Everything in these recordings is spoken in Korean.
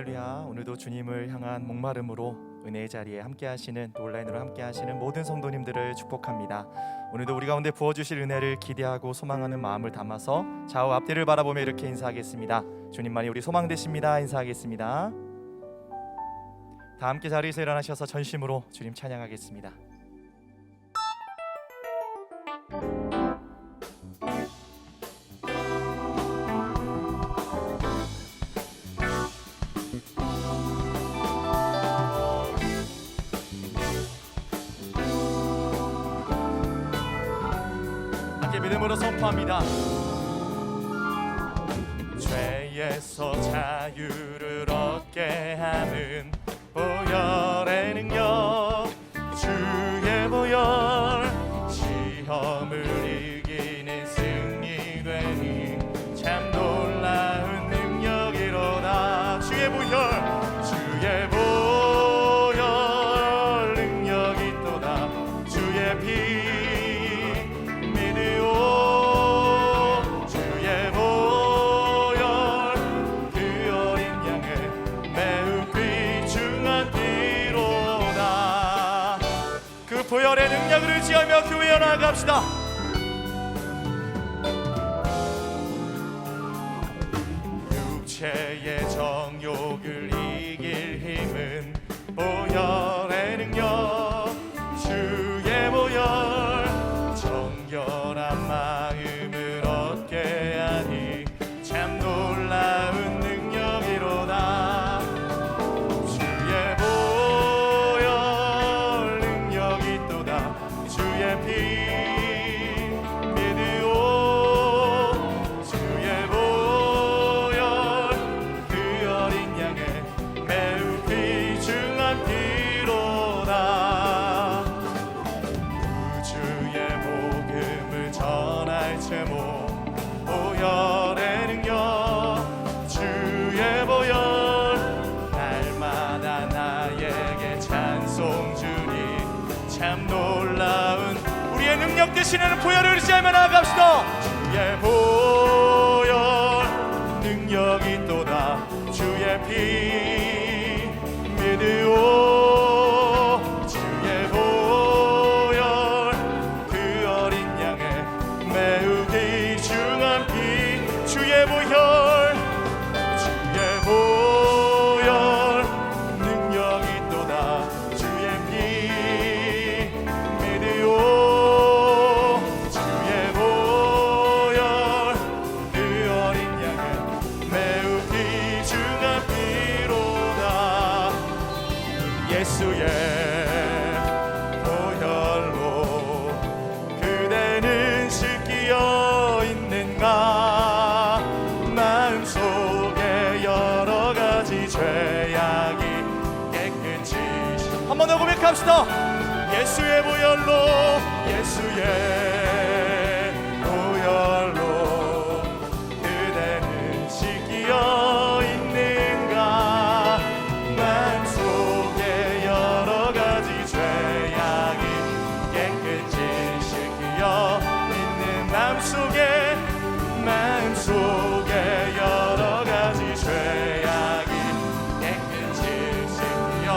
할렐루야. 오늘도 주님을 향한 목마름으로 은혜의 자리에 함께 하시는, 또 온라인으로 함께 하시는 모든 성도님들을 축복합니다. 오늘도 우리 가운데 부어주실 은혜를 기대하고 소망하는 마음을 담아서 좌우 앞뒤를 바라보며 이렇게 인사하겠습니다. 주님만이 우리 소망 되십니다. 인사하겠습니다. 다 함께 자리에서 일어나셔서 전심으로 주님 찬양하겠습니다. 믿음으로 선포합니다. 죄에서 자유를 얻게 하는 보혈의 능력, 주의 보혈, 시험을 이기는 승리되니 참 놀라운 능력이로다. 주의 보혈, 주의 보혈 능력이 또다. 주의 피 보혈의 능력을 의지하며 교회에 나아갑시다. 육체의 정욕을 이길 힘은 보혈의 능력, 주의 보혈, 정결한 마음을 얻게 하니 참 놀라운 능력이로다. 보혈의 능력, 주의 보혈, 날마다 나에게 찬송 주니 참 놀라운 우리의 능력 되시는 보혈을 의지하며 나아갑시다. 주의 보혈 능력이 또다. 주의 피 믿으오. 주의 보혈 그 어린 양의 매우 귀중한 피. 주의 보혈, 주의 보혈 능력이 또다. 주의 피 믿으오. 주의 보혈 그 어린 양은 매우 귀중한 피로다. 예수의 보혈로 그대는 씻기어 있는가? 마음속에 여러 가지 죄악이 깨끗이 한 번 더 고백합시다. 예수의 보혈로, 예수의 보혈로 그대는 씻기어 있는가? 마음속에 여러 가지 죄악이 깨끗이 씻기어 있는 마음속에 여러 가지 죄악이 깨끗이 씻겨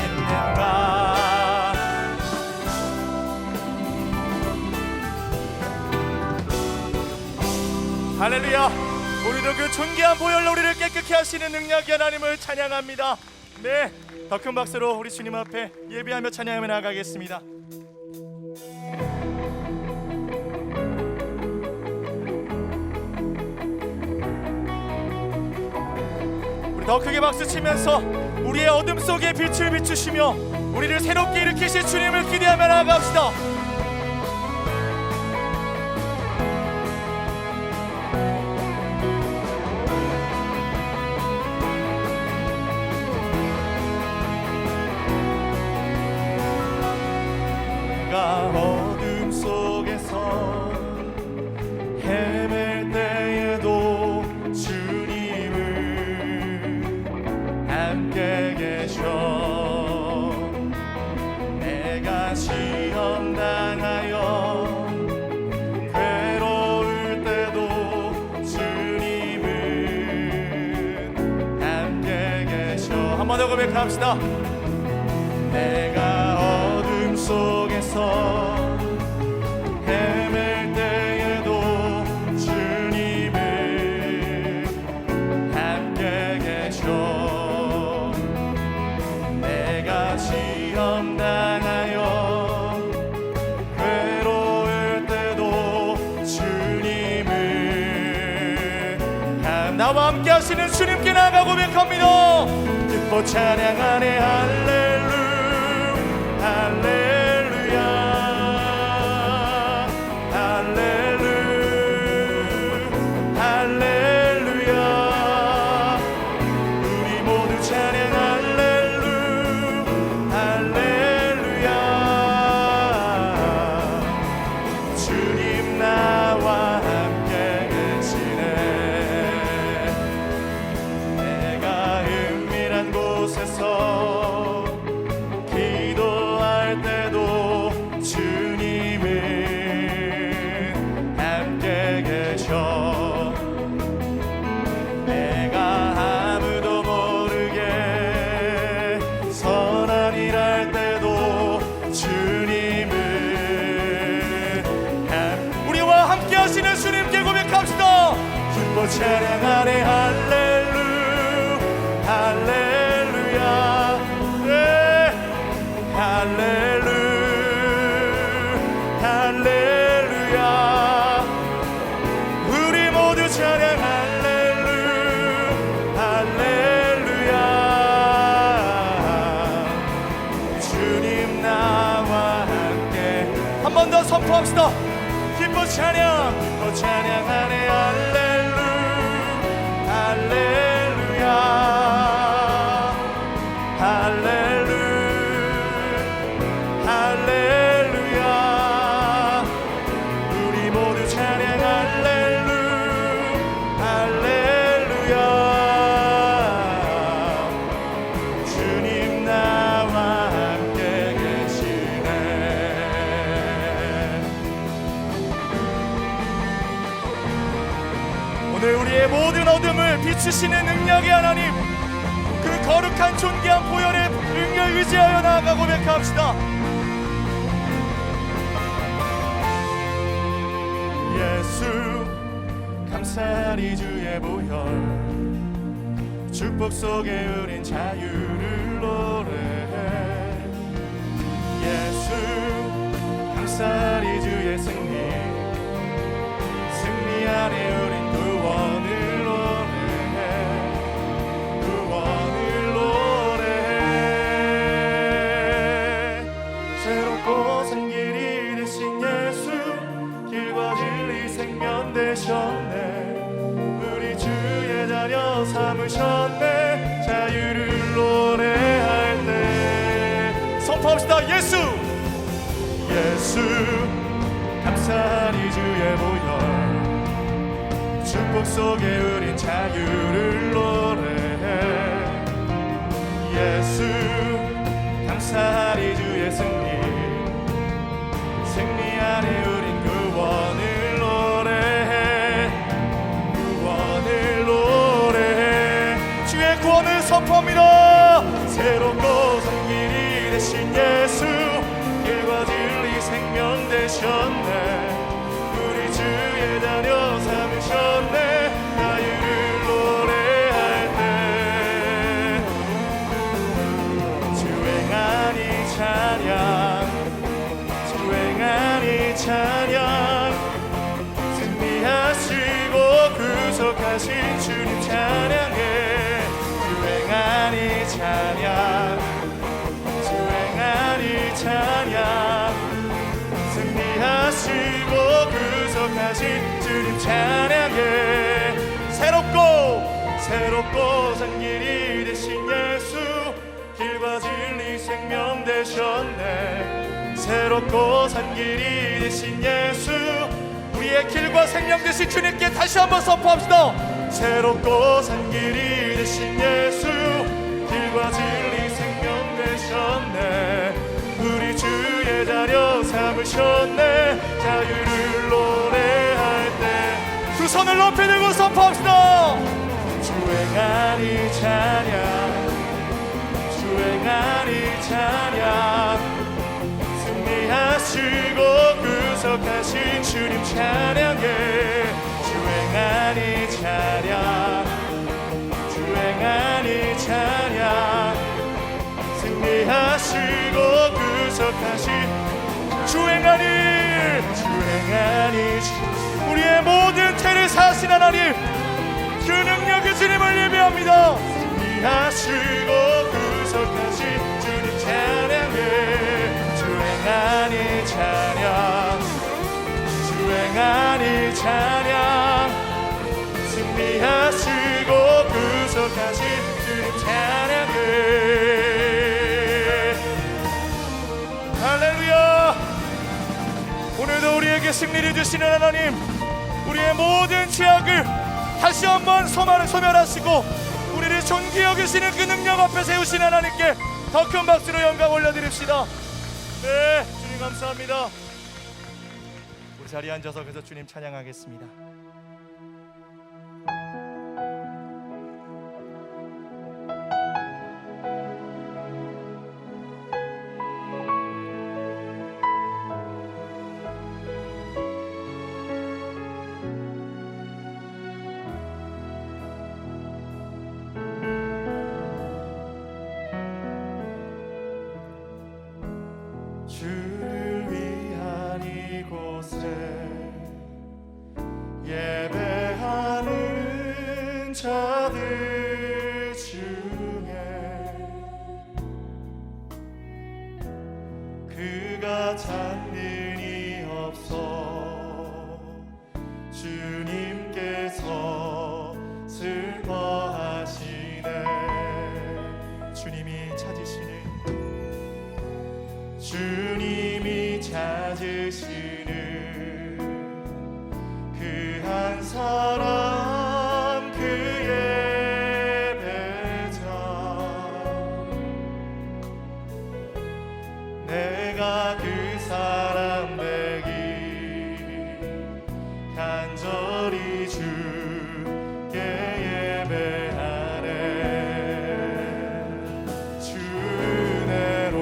있는가? 할렐루야. 우리도 그 존귀한 보혈로 우리를 깨끗게 하시는 능력이 하나님을 찬양합니다. 네, 더 큰 박수로 우리 주님 앞에 예배하며 찬양하며 나아가겠습니다. 더 크게 박수치면서 우리의 어둠 속에 빛을 비추시며 우리를 새롭게 일으키실 주님을 기대하며 나아갑시다. 내가 어둠 속에서 헤맬 때에도 함께 계셔. 내가 시험 당하여 괴로울 때도 주님은 함께 한번 더 고백합시다. 내가 어둠 속에서 헤맬 때에도 주님을 함께 계셔. 내가 시험 당하여 괴로울 때도 주님을 나와 함께 하시는 주님께 나가 고백합니다. 기뻐 찬양하네 할렐루야 할렐루야 우리 모두 찬양 할렐루야 주님 나와 함께 계시네. 내가 은밀한 곳에서 기도할 때도 주님은 함께 계셔. 내가 아무도 모르게 선한 일할 때도 주님은 우리와 함께 하시는 주님께 고백합시다. 기뻐 찬양하네 할렐루야 네. 할렐루야 우리 모두 찬양 할렐루야 주님 나와 함께 한 번 더 선포합시다. 기뻐 찬양하네 할렐루야 할렐루야 우리 모두 찬양 할렐루야 주님 나와 함께 계시네. 오늘 우리의 모든 어둠을 비추시는 능력의 하나님, 그 거룩한 존귀한 보혈의 능력 의지하여 나아가 고백합시다. 예수 감사리 주의 보혈 축복 속에 우린 자유를 노래해. 예수 감사리 주의 승리 안에 우린 구원을 노래해. 구원을 노래해. 새롭고 산 길이 되신 예수 길과 진리 생명 되셨네. 우리 주의 자녀 삼으셨네. 자유를 노래할 때 선포합시다. 예수 감사리 주의 보혈 축복 속에 우린 자유를 노래해. 예수 감사리 주의 승리 안에 우린 구원을 노래해. 구원을 노래해. 주의 구원을 선포합니다. 새롭고 산 길이 되신 예수 길과 진리 생명 되셨네. 우리 주의 자녀 삼으셨네. 자유를 노래할 때 주행하니 찬양 주행하니 찬양 승리하시고 구속하신 주님 찬양해. 주행하니 찬양 주행하니 찬양 승리하시고 구속하신 주님 찬양해. 새롭고 산 길이 되신 예수 길과 진리 생명 되셨네. 새롭고 산 길이 되신 예수 우리의 길과 생명 되신 주님께 다시 한번 선포합시다. 새롭고 산 길이 되신 예수 길과 진리 생명 되셨네. 우리 주의 자녀 삼으셨네. 자유를 노래할 때 두 손을 높이 들고 선포합시다. 주행하니 찬양 주행하니 찬양, 승리하시고 구속하신 주님 찬양해. 주행하니 찬양, 주행하니 찬양, 승리하시고 구속하신 주행하니, 주행하니 우리의 모든 죄를 사하신 하나님, 그 능력의 주님을 예배합니다. 승리하시고 구속하신 주님 찬양해. 주행하니 찬양, 주행하니 찬양, 승리하시고 구속하신 주님 찬양해. 할렐루야. 오늘도 우리에게 승리를 주시는 하나님, 우리의 모든 죄악을 다시 한번 소멸하시고 우리를 존귀 여기시는 그 능력 앞에 세우신 하나님께 더 큰 박수로 영광 올려드립시다. 네, 주님 감사합니다. 우리 자리에 앉아서 그래서 주님 찬양하겠습니다. 주를 위한 이곳에 예배하는 자들 중에 그가 찾는 이 없어 주님께서 슬퍼하시네. 주님이 찾으시는, 주님이 찾으시는 그 한 사람, 그 예배자, 내가 그 사람 되기 간절히 주께 예배하네. 주 은혜로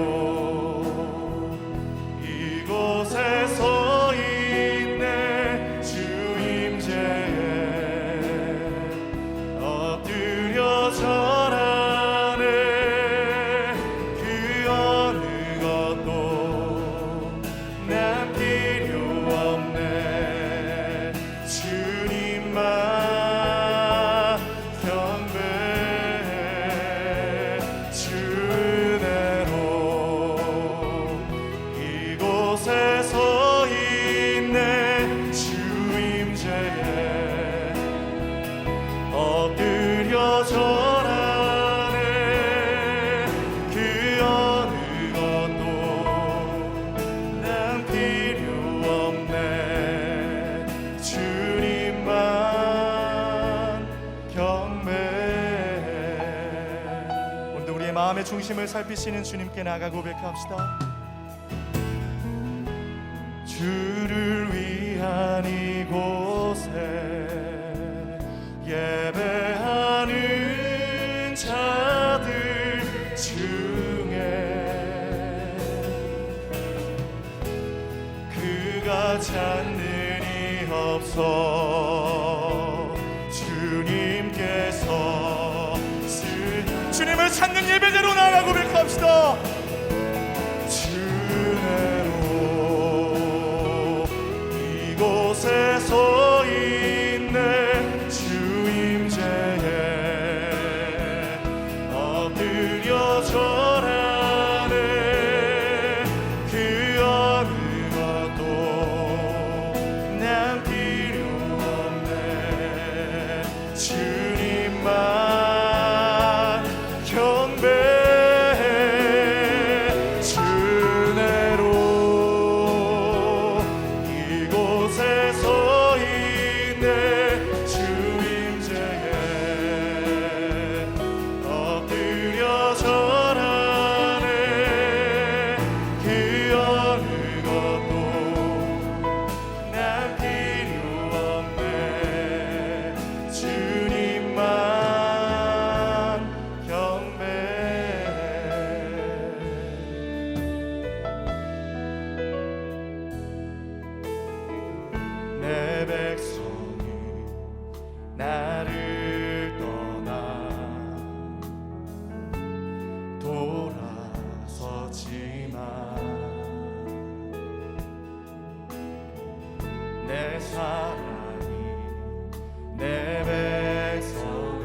이곳에 서 있네. 주 임재에 엎드려 절하네. 그 어느 것도 난 필요 없네. 주님만 경배해. 주 은혜로 이곳에 서 있네. 주 임재에 엎드려 절하네. 그 어느 것도 난 필요 없네. 주님만 경배해. 오늘도 우리의 마음의 중심을 살피시는 주님께 나아가 고백합시다. 주를 위한 이곳에 예배하는 자들 중에 그가 찾는 이 없어 주님께서 주님을 찾는 예배자로 나아가 고백합시다. 주내로 이곳에 서 있네. 주 임재에 엎드려 절하네. 그 어느 것도 난 필요 없네. 주님만 경배해. 주내로 이곳에 서 있네. 주 임재에 엎드려 절하네. 그 어느 것도 난 필요 없네. 주님만 경배해. 나를 떠나 돌아서지만 내 사랑이 내 백성을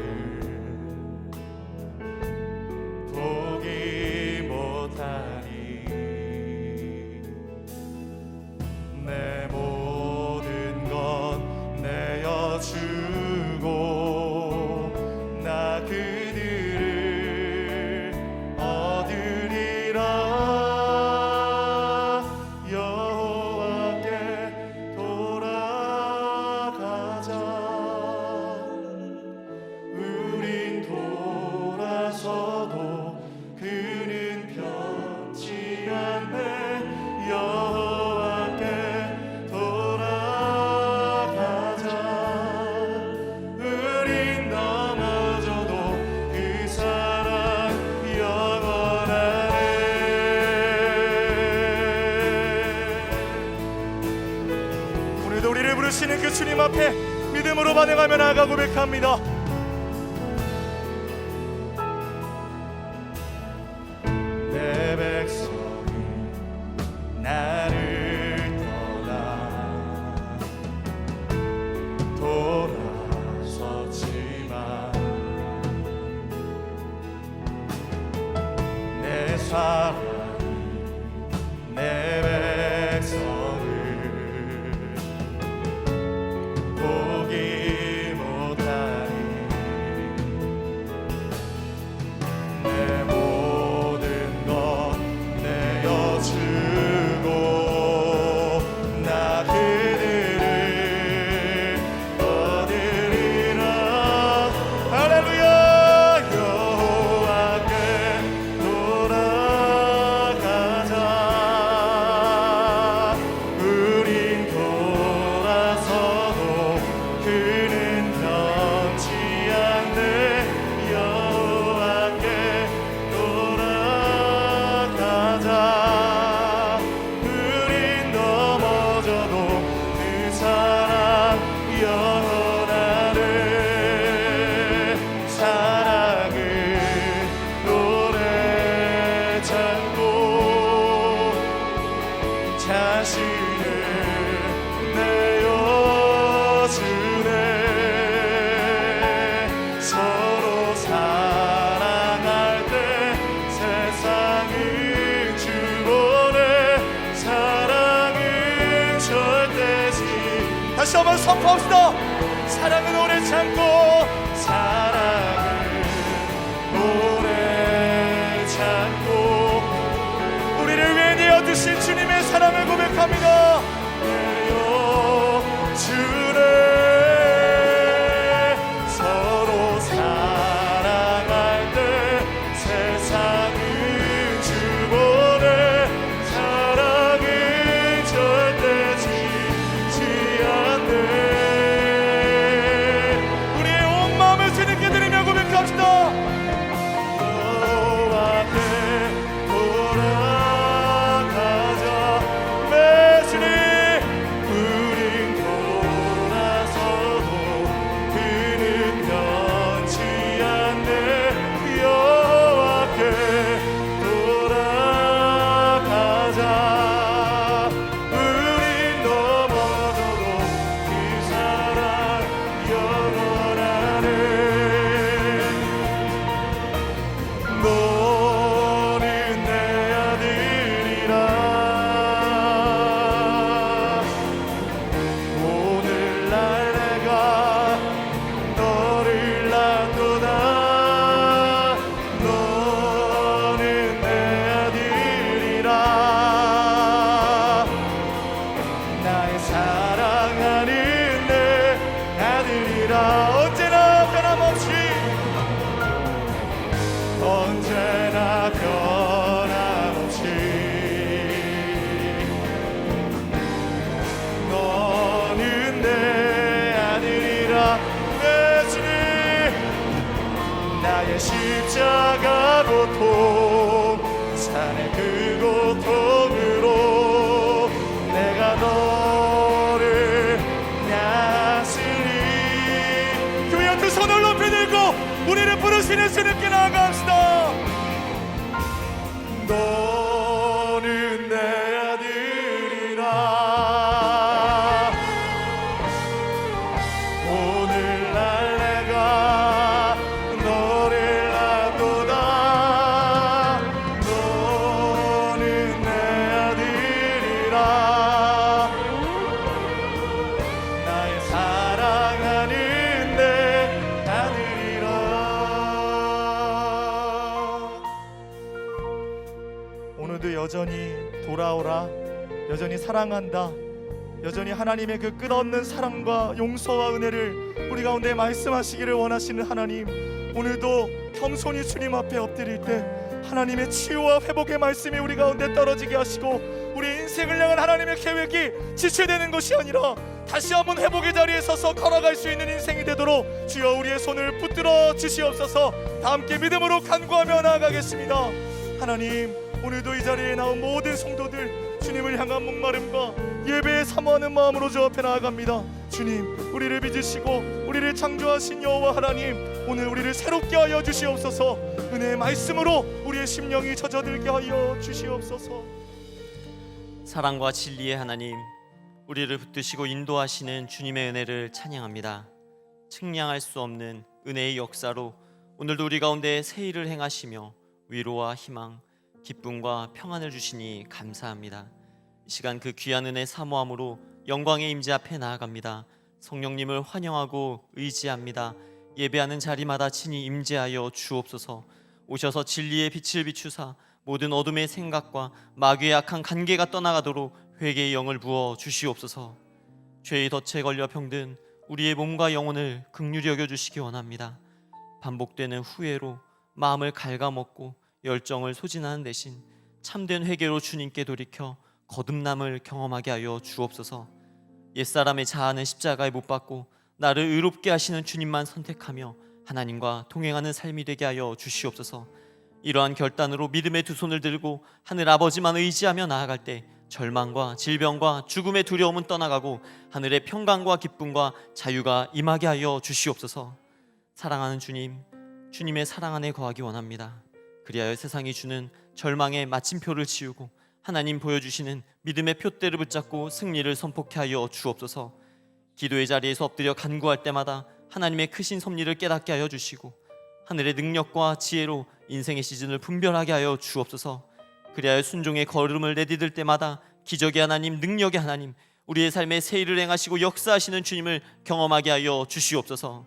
포기 못하니 내 모든 건 내어주고 나 그들을 얻으리라. 여호와께 돌아가자. 우린 돌아서도 그는 변치 않네. 여호와께 돌아가자. 우린 넘어져도 그 사랑 영원하네. 오늘도 우리를 부르시는 그 주님 앞에 믿음으로 반응하며 나아가 고백합니다. 내 백성이 나를 떠나 돌아서지만 내 사랑이 내 백성을 포기 못하니 내 모든 것 내어주고 나 그들을 얻으리라. 할렐루야. 여호와께 돌아가자. 우린 돌아서도 그는 변치 않네. 여호와께 돌아가자. 우린 넘어져도 그 사랑 영원하네. 사랑을 노래 찾고 자신을 내어주네. 서로 사랑할 때 세상은 주보네. 사랑은 절대지. 다시 한번 선포합시다. 사랑은 오래 참고 사랑은 오래 참고 우리를 위해 내어주신 주님의 사랑을 고백합니다. 내어주네. 서로 사랑할 때 세상은 주보네. 사랑은 절대 지지 않네. 우리의 온 마음을 주님께 드리며 고백합시다. 여호와께 돌아가자. 내 주님. 우린 돌아서도 그는 변치 않네. 여호와께 돌아가자. 우린 넘어져도 그 사랑 영원하네. 너는 내 아들이라. 오늘날 내가 너를 낳도다. 너는 내 아들이라. 나의 사랑하는 내 아들이라. 언제나 변함없이 언제나 변함없이 너는 내 아들이라. 내 주님. 나의 십자가 고통 산의 그 고통으로 내가 너를 낳았으니 우리를 부르시는 주님께 나아갑시다. 너는 내 아들이라 오늘날 내가 너를 안도다. 너는 내 아들이라 나의 사랑하는 내 아들이라. 오늘도 여전히 돌아오라, 여전히 사랑한다, 여전히 하나님의 그 끝없는 사랑과 용서와 은혜를 우리 가운데 말씀하시기를 원하시는 하나님, 오늘도 겸손히 주님 앞에 엎드릴 때 하나님의 치유와 회복의 말씀이 우리 가운데 떨어지게 하시고 우리 인생을 향한 하나님의 계획이 지체되는 것이 아니라 다시 한번 회복의 자리에 서서 걸어갈 수 있는 인생이 되도록 주여 우리의 손을 붙들어 주시옵소서. 다 함께 믿음으로 간구하며 나아가겠습니다. 하나님, 오늘도 이 자리에 나온 모든 성도들 주님을 향한 목마름과 예배에 사모하는 마음으로 주 앞에 나아갑니다. 주님, 우리를 믿으시고 우리를 창조하신 여호와 하나님, 오늘 우리를 새롭게 하여 주시옵소서. 은혜의 말씀으로 우리의 심령이 젖어들게 하여 주시옵소서. 사랑과 진리의 하나님, 우리를 붙드시고 인도하시는 주님의 은혜를 찬양합니다. 측량할 수 없는 은혜의 역사로 오늘도 우리 가운데 새 일을 행하시며 위로와 희망, 기쁨과 평안을 주시니 감사합니다. 이 시간 그 귀한 은혜 사모함으로 영광의 임재 앞에 나아갑니다. 성령님을 환영하고 의지합니다. 예배하는 자리마다 친히 임재하여 주옵소서. 오셔서 진리의 빛을 비추사 모든 어둠의 생각과 마귀의 악한 관계가 떠나가도록 회개의 영을 부어 주시옵소서. 죄의 덫에 걸려 병든 우리의 몸과 영혼을 긍휼히 여겨주시기 원합니다. 반복되는 후회로 마음을 갉아먹고 열정을 소진하는 대신 참된 회개로 주님께 돌이켜 거듭남을 경험하게 하여 주옵소서. 옛사람의 자아는 십자가에 못 박고 나를 의롭게 하시는 주님만 선택하며 하나님과 동행하는 삶이 되게 하여 주시옵소서. 이러한 결단으로 믿음의 두 손을 들고 하늘 아버지만 의지하며 나아갈 때 절망과 질병과 죽음의 두려움은 떠나가고 하늘의 평강과 기쁨과 자유가 임하게 하여 주시옵소서. 사랑하는 주님, 주님의 사랑 안에 거하기 원합니다. 그리하여 세상이 주는 절망의 마침표를 치우고 하나님 보여주시는 믿음의 표대를 붙잡고 승리를 선포케 하여 주옵소서. 기도의 자리에서 엎드려 간구할 때마다 하나님의 크신 섭리를 깨닫게 하여 주시고 하늘의 능력과 지혜로 인생의 시즌을 분별하게 하여 주옵소서. 그리하여 순종의 걸음을 내디딜 때마다 기적의 하나님, 능력의 하나님, 우리의 삶에 새 일을 행하시고 역사하시는 주님을 경험하게 하여 주시옵소서.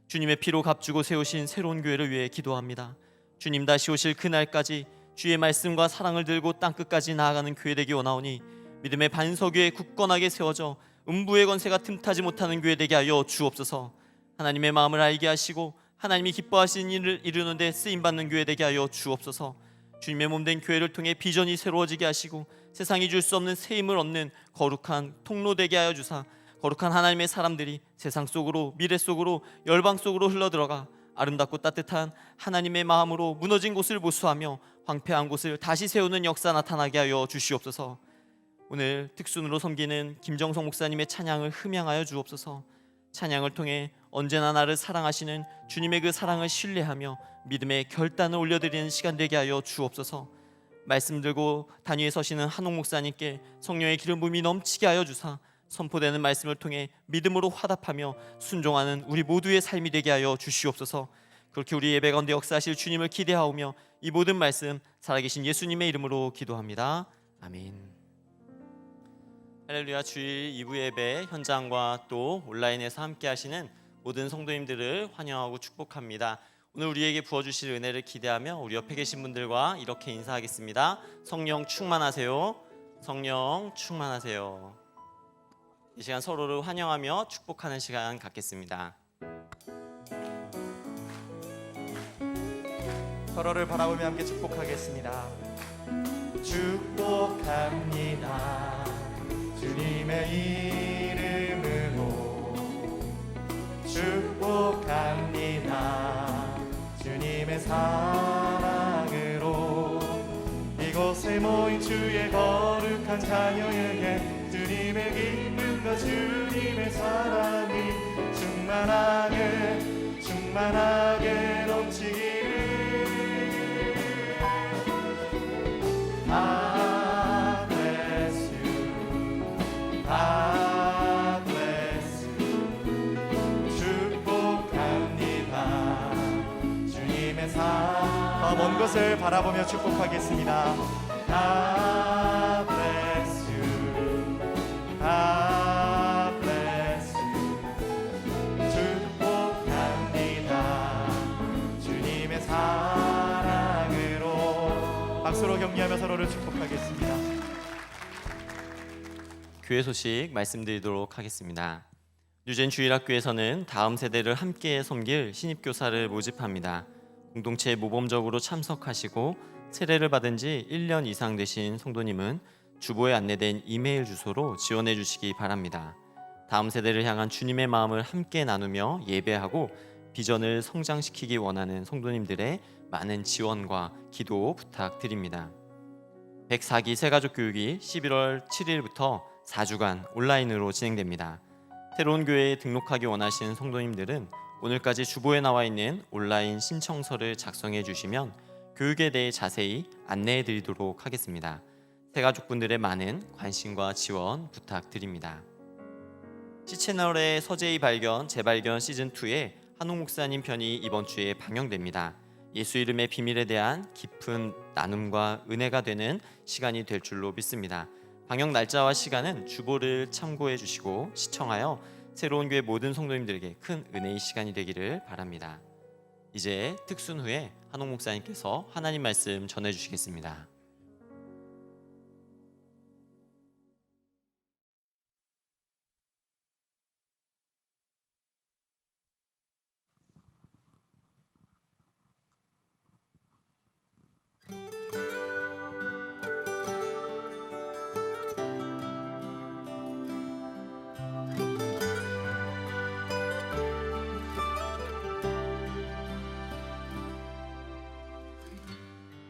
주님의 피로 값주고 세우신 새로운 교회를 위해 기도합니다. 주님 다시 오실 그날까지 주의 말씀과 사랑을 들고 땅끝까지 나아가는 교회 되기 원하오니 믿음의 반석 위에 굳건하게 세워져 음부의 권세가 틈타지 못하는 교회 되게 하여 주옵소서. 하나님의 마음을 알게 하시고 하나님이 기뻐하시는 일을 이루는 데 쓰임받는 교회 되게 하여 주옵소서. 주님의 몸된 교회를 통해 비전이 새로워지게 하시고 세상이 줄 수 없는 새 힘을 얻는 거룩한 통로 되게 하여 주사 거룩한 하나님의 사람들이 세상 속으로, 미래 속으로, 열방 속으로 흘러들어가 아름답고 따뜻한 하나님의 마음으로 무너진 곳을 보수하며 황폐한 곳을 다시 세우는 역사 나타나게 하여 주시옵소서. 오늘 특순으로 섬기는 김정성 목사님의 찬양을 흠양하여 주옵소서. 찬양을 통해 언제나 나를 사랑하시는 주님의 그 사랑을 신뢰하며 믿음의 결단을 올려드리는 시간 되게 하여 주옵소서. 말씀 들고 단위에 서시는 한옥 목사님께 성령의 기름 부음이 넘치게 하여 주사 선포되는 말씀을 통해 믿음으로 화답하며 순종하는 우리 모두의 삶이 되게 하여 주시옵소서. 그렇게 우리 예배 가운데 역사하실 주님을 기대하오며 이 모든 말씀 살아계신 예수님의 이름으로 기도합니다. 아멘. 할렐루야. 주일 2부 예배 현장과 또 온라인에서 함께 하시는 모든 성도님들을 환영하고 축복합니다. 오늘 우리에게 부어주실 은혜를 기대하며 우리 옆에 계신 분들과 이렇게 인사하겠습니다. 성령 충만하세요. 성령 충만하세요. 이 시간 서로를 환영하며 축복하는 시간 갖겠습니다. 서로를 바라보며 함께 축복하겠습니다. 축복합니다. 주님의 이름으로 축복합니다. 주님의 사랑으로 이곳에 모인 주의 거룩한 자녀에게 주님의 기쁨과 주님의 사랑이 충만하게 먼 곳을 바라보며 축복하겠습니다. God bless you. God bless you. 축복합니다. 주님의 사랑으로. 박수로 격려하며 서로를 축복하겠습니다. 교회 소식 말씀드리도록 하겠습니다. 뉴젠 주일학교에서는 다음 세대를 함께 섬길 신입교사를 모집합니다. 공동체에 모범적으로 참석하시고 세례를 받은 지 1년 이상 되신 성도님은 주보에 안내된 이메일 주소로 지원해 주시기 바랍니다. 다음 세대를 향한 주님의 마음을 함께 나누며 예배하고 비전을 성장시키기 원하는 성도님들의 많은 지원과 기도 부탁드립니다. 104기 새가족 교육이 11월 7일부터 4주간 온라인으로 진행됩니다. 새로운 교회에 등록하기 원하시는 성도님들은 오늘까지 주보에 나와 있는 온라인 신청서를 작성해 주시면 교육에 대해 자세히 안내해 드리도록 하겠습니다. 새가족분들의 많은 관심과 지원 부탁드립니다. C채널의 서재의 발견, 재발견 시즌2의 한옥 목사님 편이 이번 주에 방영됩니다. 예수 이름의 비밀에 대한 깊은 나눔과 은혜가 되는 시간이 될 줄로 믿습니다. 방영 날짜와 시간은 주보를 참고해 주시고 시청하여 새로운 교회 모든 성도님들에게 큰 은혜의 시간이 되기를 바랍니다. 이제 특순 후에 한옥 목사님께서 하나님 말씀 전해 주시겠습니다.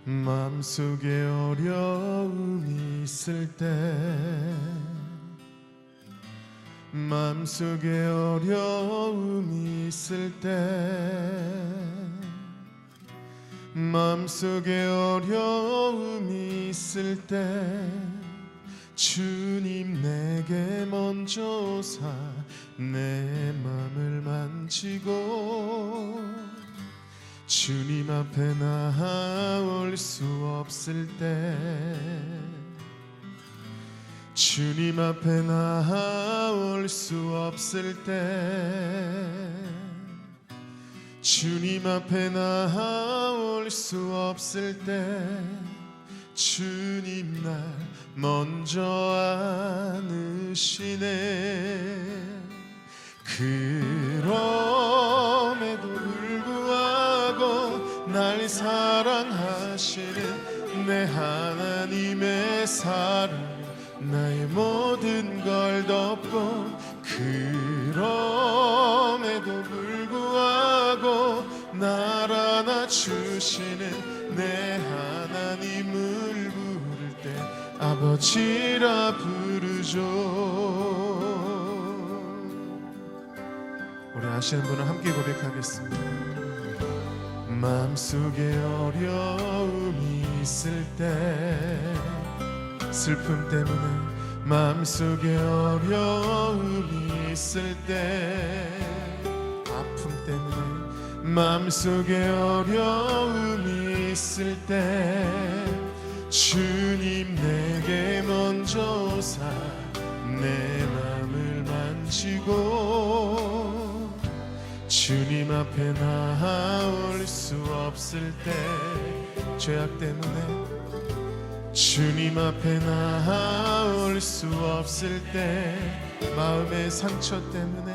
마음속에 어려움이 있을 때 마음속에 어려움이 있을 때 마음속에 어려움이 있을 때 주님 내게 먼저 오사 내 맘을 만지고 주님 앞에 나올 수 없을 때 주님 앞에 나올 수 없을 때 주님 앞에 나올 수 없을 때 주님 날 먼저 안으시네. 그럼에도 불구하고 날 사랑하시는 내 하나님의 사랑 나의 모든 걸 덮고 그럼에도 불구하고 날 안아주시는 내 하나님을 부를 때 아버지라 부르죠. 우리 아시는 분은 함께 고백하겠습니다. 마음속에 어려움이 있을 때 슬픔 때문에 마음속에 어려움이 있을 때 아픔 때문에 마음속에 어려움이 있을 때 주님 내게 먼저 오사 내 맘을 만지고 주님 앞에 나올 수 없을 때 죄악 때문에 주님 앞에 나올 수 없을 때 마음의 상처 때문에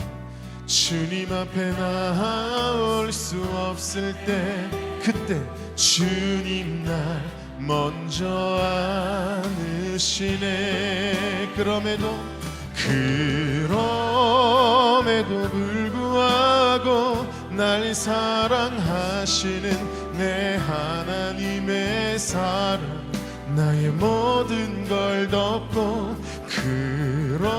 주님 앞에 나올 수 없을 때 그때 주님 날 먼저 안으시네. 그럼에도 불구하고 날 사랑하시는 내 하나님의 사랑 나의 모든 걸 덮고 그럼에도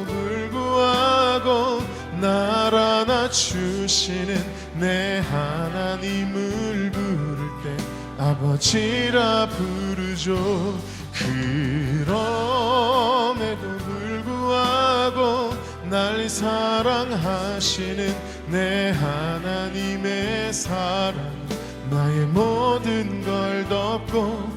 불구하고 날 안아주시는 내 하나님을 부를 때 아버지라 부르죠. 그럼에도 불구하고 날 사랑하시는 내 하나님의 사랑 나의 모든 걸 덮고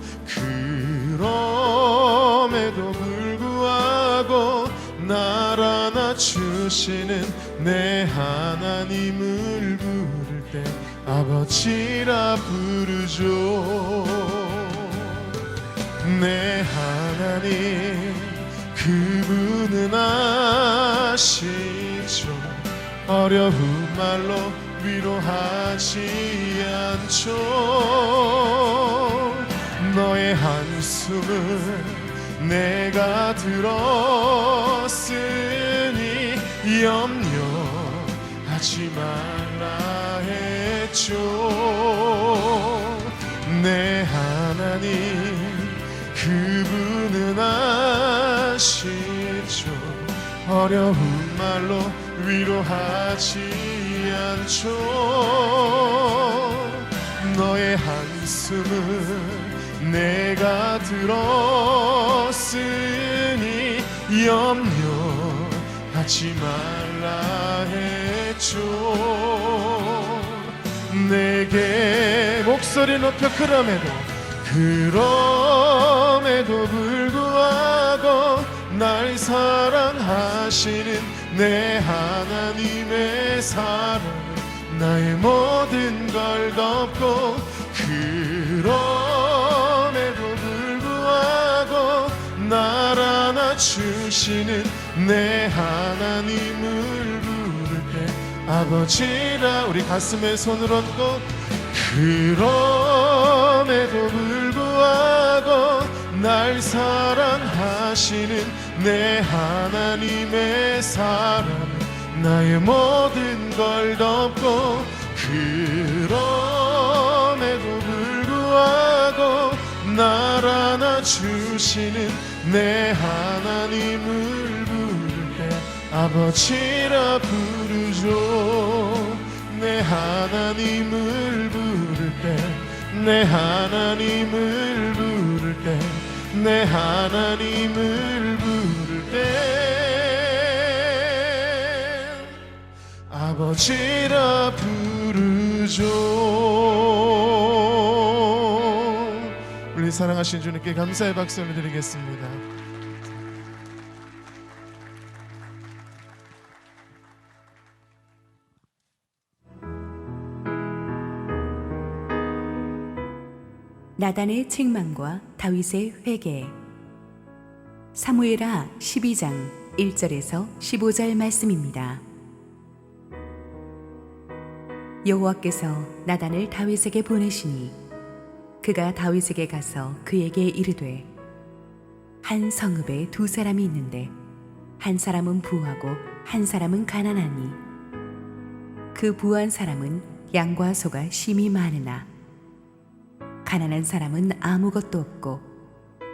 그럼에도 불구하고 날 안아주시는 내 하나님을 부를 때 아버지라 부르죠. 내 하나님 그분은 아시죠. 어려운 말로 위로하지 않죠. 너의 한숨을 내가 들었으니 염려하지 말라 했죠. 내 하나님 그분은 아시죠. 어려운 말로 위로하지 않죠. 너의 한숨을 내가 들었으니 염려하지 말라 했죠. 내게 목소리 높여 그럼에도 불구하고 날 사랑하시는 내 하나님의 사랑 나의 모든 걸 덮고 그럼에도 불구하고 날 안아주시는 내 하나님을 부를 때 아버지라 우리 가슴에 손을 얹고 그럼에도 불구하고 날 사랑하시는 내 하나님의 사랑 나의 모든 걸 덮고 그럼에도 불구하고 날 안아주시는 내 하나님을 부를 때 아버지라 부르죠. 내 하나님을 부를 때 내 하나님을 부를 때 내 하나님을 부를 때 아버지라 부르죠. 우리 사랑하신 주님께 감사의 박수 올려드리겠습니다. 나단의 책망과 다윗의 회개. 사무엘하 12장 1절에서 15절 말씀입니다. 여호와께서 나단을 다윗에게 보내시니 그가 다윗에게 가서 그에게 이르되 한 성읍에 두 사람이 있는데 한 사람은 부하고 한 사람은 가난하니 그 부한 사람은 양과 소가 심히 많으나 가난한 사람은 아무것도 없고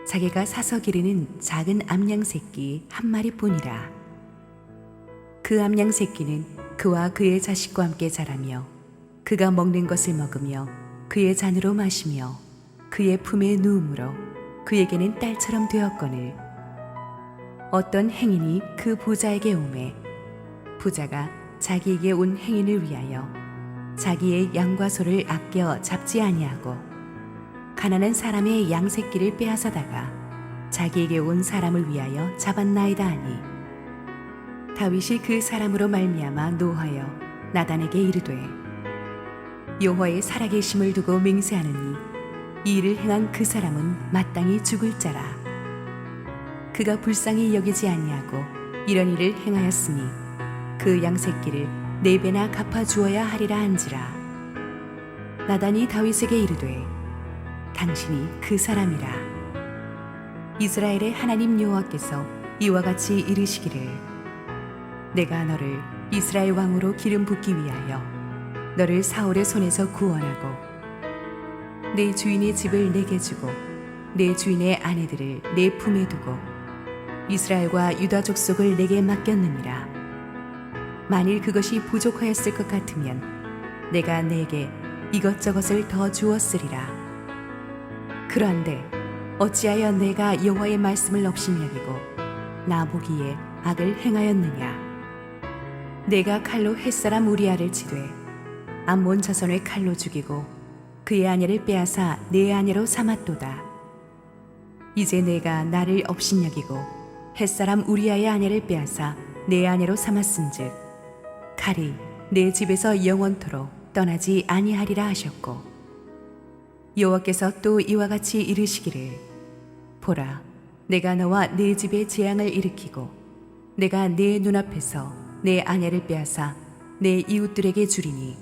자기가 사서 기르는 작은 암양 새끼 한 마리뿐이라. 그 암양 새끼는 그와 그의 자식과 함께 자라며 그가 먹는 것을 먹으며 그의 잔으로 마시며 그의 품에 누움으로 그에게는 딸처럼 되었거늘 어떤 행인이 그 부자에게 오매 부자가 자기에게 온 행인을 위하여 자기의 양과 소를 아껴 잡지 아니하고 가난한 사람의 양 새끼를 빼앗아다가 자기에게 온 사람을 위하여 잡았나이다 하니 다윗이 그 사람으로 말미암아 노하여 나단에게 이르되 여호와의 살아계심을 두고 맹세하느니 이 일을 행한 그 사람은 마땅히 죽을 자라. 그가 불쌍히 여기지 아니하고 이런 일을 행하였으니 그 양 새끼를 4배나 갚아 주어야 하리라 한지라. 나단이 다윗에게 이르되 당신이 그 사람이라. 이스라엘의 하나님 여호와께서 이와 같이 이르시기를 내가 너를 이스라엘 왕으로 기름 붓기 위하여 너를 사울의 손에서 구원하고 내 주인의 집을 내게 주고 내 주인의 아내들을 내 품에 두고 이스라엘과 유다 족속을 내게 맡겼느니라. 만일 그것이 부족하였을 것 같으면 내가 내게 이것저것을 더 주었으리라. 그런데 어찌하여 내가 여호와의 말씀을 업신여기고 나 보기에 악을 행하였느냐. 내가 칼로 햇사람 우리아를 치되 암몬 자손을 칼로 죽이고 그의 아내를 빼앗아 내 아내로 삼았도다. 이제 내가 나를 업신여기고 햇사람 우리아의 아내를 빼앗아 내 아내로 삼았은즉 칼이 내 집에서 영원토록 떠나지 아니하리라 하셨고, 여호와께서 또 이와 같이 이르시기를 보라, 내가 너와 내 집에 재앙을 일으키고 내가 내 눈앞에서 내 아내를 빼앗아 내 이웃들에게 주리니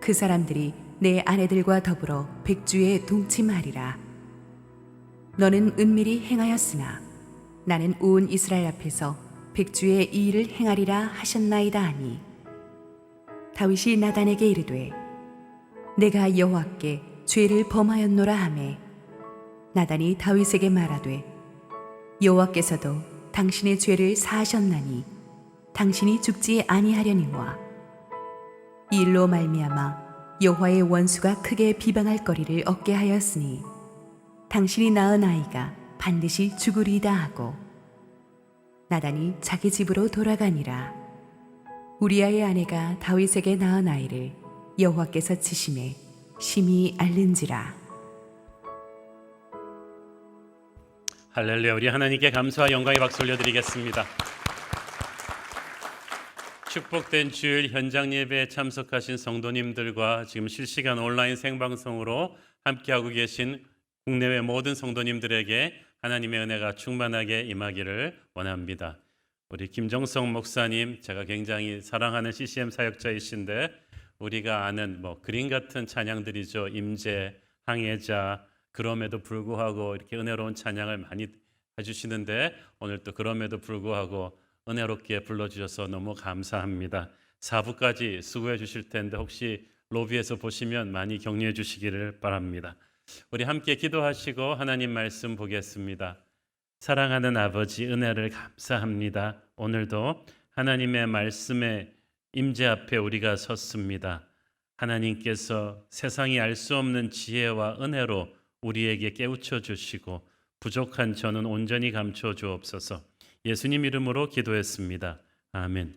그 사람들이 내 아내들과 더불어 백주에 동침하리라. 너는 은밀히 행하였으나 나는 온 이스라엘 앞에서 백주의 이 일을 행하리라 하셨나이다 하니, 다윗이 나단에게 이르되 내가 여호와께 죄를 범하였노라 하매, 나단이 다윗에게 말하되 여호와께서도 당신의 죄를 사하셨나니 당신이 죽지 아니하려니와 이 일로 말미암아 여호와의 원수가 크게 비방할 거리를 얻게 하였으니 당신이 낳은 아이가 반드시 죽으리이다 하고, 나단이 자기 집으로 돌아가니라. 우리아의 아내가 다윗에게 낳은 아이를 여호와께서 치심에 심히 앓는지라. 할렐루야. 우리 하나님께 감사와 영광의 박수 올려드리겠습니다. 축복된 주일 현장 예배에 참석하신 성도님들과 지금 실시간 온라인 생방송으로 함께하고 계신 국내외 모든 성도님들에게 하나님의 은혜가 충만하게 임하기를 원합니다. 우리 김정성 목사님, 제가 굉장히 사랑하는 CCM 사역자이신데 우리가 아는 그림 같은 찬양들이죠. 임재, 항해자, 그럼에도 불구하고 이렇게 은혜로운 찬양을 많이 해주시는데 오늘 또 그럼에도 불구하고 은혜롭게 불러주셔서 너무 감사합니다. 4부까지 수고해 주실 텐데 혹시 로비에서 보시면 많이 격려해 주시기를 바랍니다. 우리 함께 기도하시고 하나님 말씀 보겠습니다. 사랑하는 아버지, 은혜를 감사합니다. 오늘도 하나님의 말씀의 임재 앞에 우리가 섰습니다. 하나님께서 세상이 알 수 없는 지혜와 은혜로 우리에게 깨우쳐 주시고 부족한 저는 온전히 감춰 주옵소서. 예수님 이름으로 기도했습니다. 아멘.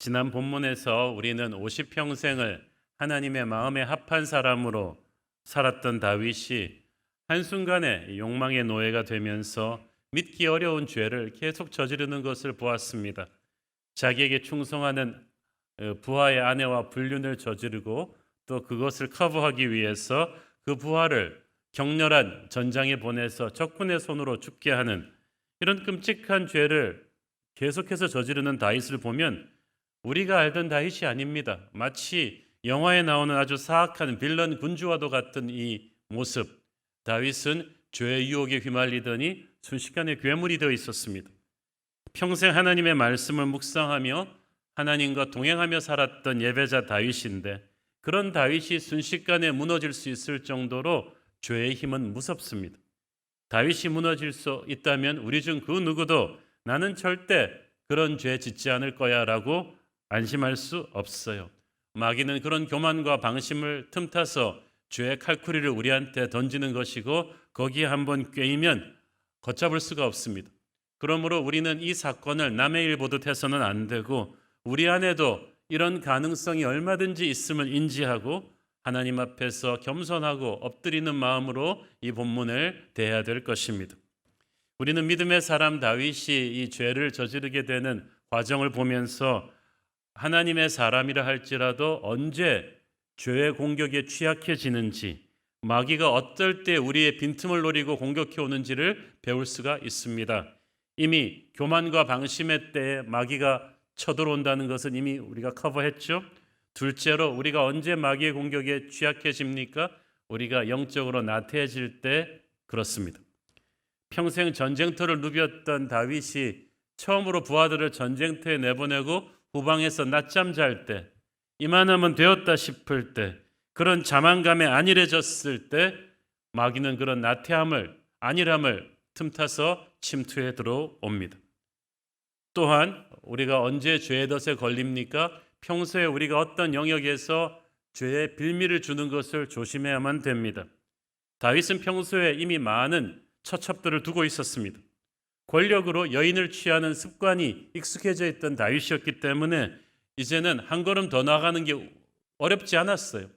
지난 본문에서 우리는 50평생을 하나님의 마음에 합한 사람으로 살았던 다윗이 한순간에 욕망의 노예가 되면서 믿기 어려운 죄를 계속 저지르는 것을 보았습니다. 자기에게 충성하는 부하의 아내와 불륜을 저지르고 또 그것을 커버하기 위해서 그 부하를 격렬한 전장에 보내서 적군의 손으로 죽게 하는 이런 끔찍한 죄를 계속해서 저지르는 다윗을 보면 우리가 알던 다윗이 아닙니다. 마치 영화에 나오는 아주 사악한 빌런 군주와도 같은 이 모습. 다윗은 죄의 유혹에 휘말리더니 순식간에 괴물이 되어 있었습니다. 평생 하나님의 말씀을 묵상하며 하나님과 동행하며 살았던 예배자 다윗인데 그런 다윗이 순식간에 무너질 수 있을 정도로 죄의 힘은 무섭습니다. 다윗이 무너질 수 있다면 우리 중 그 누구도 나는 절대 그런 죄 짓지 않을 거야 라고 안심할 수 없어요. 마귀는 그런 교만과 방심을 틈타서 죄의 칼쿠리를 우리한테 던지는 것이고 거기에 한번 꿰이면 걷잡을 수가 없습니다. 그러므로 우리는 이 사건을 남의 일 보듯 해서는 안 되고 우리 안에도 이런 가능성이 얼마든지 있음을 인지하고 하나님 앞에서 겸손하고 엎드리는 마음으로 이 본문을 대해야 될 것입니다. 우리는 믿음의 사람 다윗이 이 죄를 저지르게 되는 과정을 보면서 하나님의 사람이라 할지라도 언제 죄의 공격에 취약해지는지 마귀가 어떨 때 우리의 빈틈을 노리고 공격해 오는지를 배울 수가 있습니다. 이미 교만과 방심의 때에 마귀가 쳐들어온다는 것은 이미 우리가 커버했죠. 둘째로 우리가 언제 마귀의 공격에 취약해집니까? 우리가 영적으로 나태해질 때 그렇습니다. 평생 전쟁터를 누볐던 다윗이 처음으로 부하들을 전쟁터에 내보내고 후방에서 낮잠 잘 때, 이만하면 되었다 싶을 때, 그런 자만감에 안일해졌을 때 마귀는 그런 나태함을, 안일함을 틈타서 침투해 들어옵니다. 또한 우리가 언제 죄의 덫에 걸립니까? 평소에 우리가 어떤 영역에서 죄의 빌미를 주는 것을 조심해야만 됩니다. 다윗은 평소에 이미 많은 처첩들을 두고 있었습니다. 권력으로 여인을 취하는 습관이 익숙해져 있던 다윗이었기 때문에 이제는 한 걸음 더 나가는 게 어렵지 않았어요.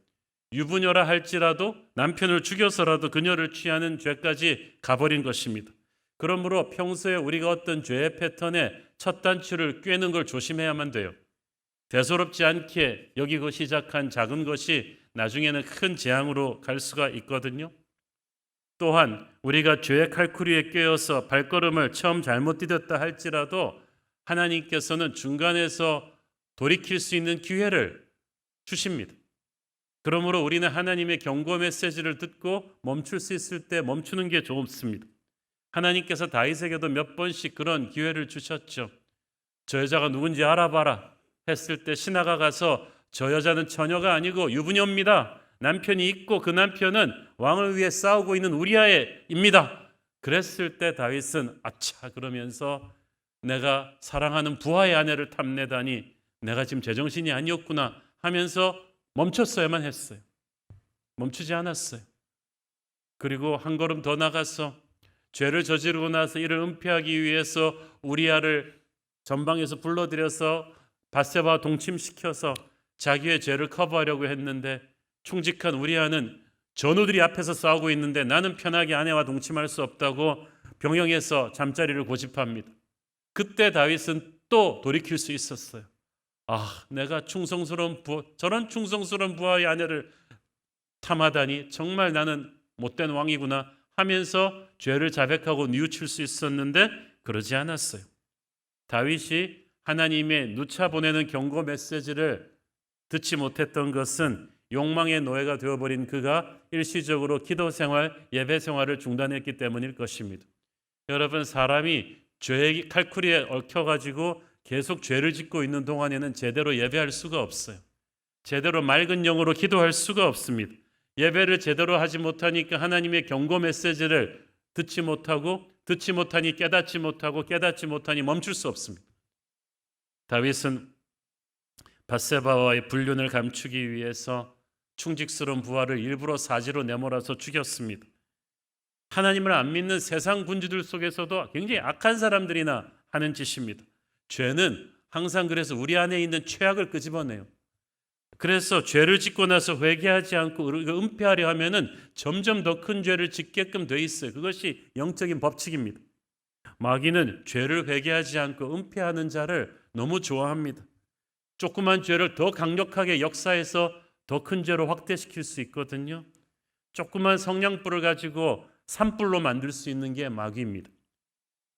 유부녀라 할지라도 남편을 죽여서라도 그녀를 취하는 죄까지 가버린 것입니다. 그러므로 평소에 우리가 어떤 죄의 패턴에 첫 단추를 꿰는 걸 조심해야만 돼요. 대수롭지 않게 여기고 시작한 작은 것이 나중에는 큰 재앙으로 갈 수가 있거든요. 또한 우리가 죄의 칼쿠리에 꿰어서 발걸음을 처음 잘못 디뎠다 할지라도 하나님께서는 중간에서 돌이킬 수 있는 기회를 주십니다. 그러므로 우리는 하나님의 경고 메시지를 듣고 멈출 수 있을 때 멈추는 게 좋습니다. 하나님께서 다윗에게도 몇 번씩 그런 기회를 주셨죠. 저 여자가 누군지 알아봐라 했을 때 신하가 가서 저 여자는 처녀가 아니고 유부녀입니다. 남편이 있고 그 남편은 왕을 위해 싸우고 있는 우리아입니다. 그랬을 때 다윗은 아차 그러면서 내가 사랑하는 부하의 아내를 탐내다니 내가 지금 제정신이 아니었구나 하면서 멈췄어야만 했어요. 멈추지 않았어요. 그리고 한 걸음 더 나가서 죄를 저지르고 나서 이를 은폐하기 위해서 우리아를 전방에서 불러들여서 밧세바와 동침시켜서 자기의 죄를 커버하려고 했는데 충직한 우리아는 전우들이 앞에서 싸우고 있는데 나는 편하게 아내와 동침할 수 없다고 병영에서 잠자리를 고집합니다. 그때 다윗은 또 돌이킬 수 있었어요. 내가 저런 충성스러운 부하의 아내를 탐하다니 정말 나는 못된 왕이구나 하면서 죄를 자백하고 뉘우칠 수 있었는데 그러지 않았어요. 다윗이 하나님의 누차 보내는 경고 메시지를 듣지 못했던 것은 욕망의 노예가 되어버린 그가 일시적으로 기도 생활, 예배 생활을 중단했기 때문일 것입니다. 여러분, 사람이 죄의 칼쿠리에 얽혀가지고 계속 죄를 짓고 있는 동안에는 제대로 예배할 수가 없어요. 제대로 맑은 영으로 기도할 수가 없습니다. 예배를 제대로 하지 못하니까 하나님의 경고 메시지를 듣지 못하니 깨닫지 못하고 깨닫지 못하니 멈출 수 없습니다. 다윗은 밧세바와의 불륜을 감추기 위해서 충직스러운 부하를 일부러 사지로 내몰아서 죽였습니다. 하나님을 안 믿는 세상 군주들 속에서도 굉장히 악한 사람들이나 하는 짓입니다. 죄는 항상 그래서 우리 안에 있는 최악을 끄집어내요. 그래서 죄를 짓고 나서 회개하지 않고 우리가 은폐하려 하면은 점점 더 큰 죄를 짓게끔 돼 있어요. 그것이 영적인 법칙입니다. 마귀는 죄를 회개하지 않고 은폐하는 자를 너무 좋아합니다. 조그만 죄를 더 강력하게 역사해서 더 큰 죄로 확대시킬 수 있거든요. 조그만 성냥불을 가지고 산불로 만들 수 있는 게 마귀입니다.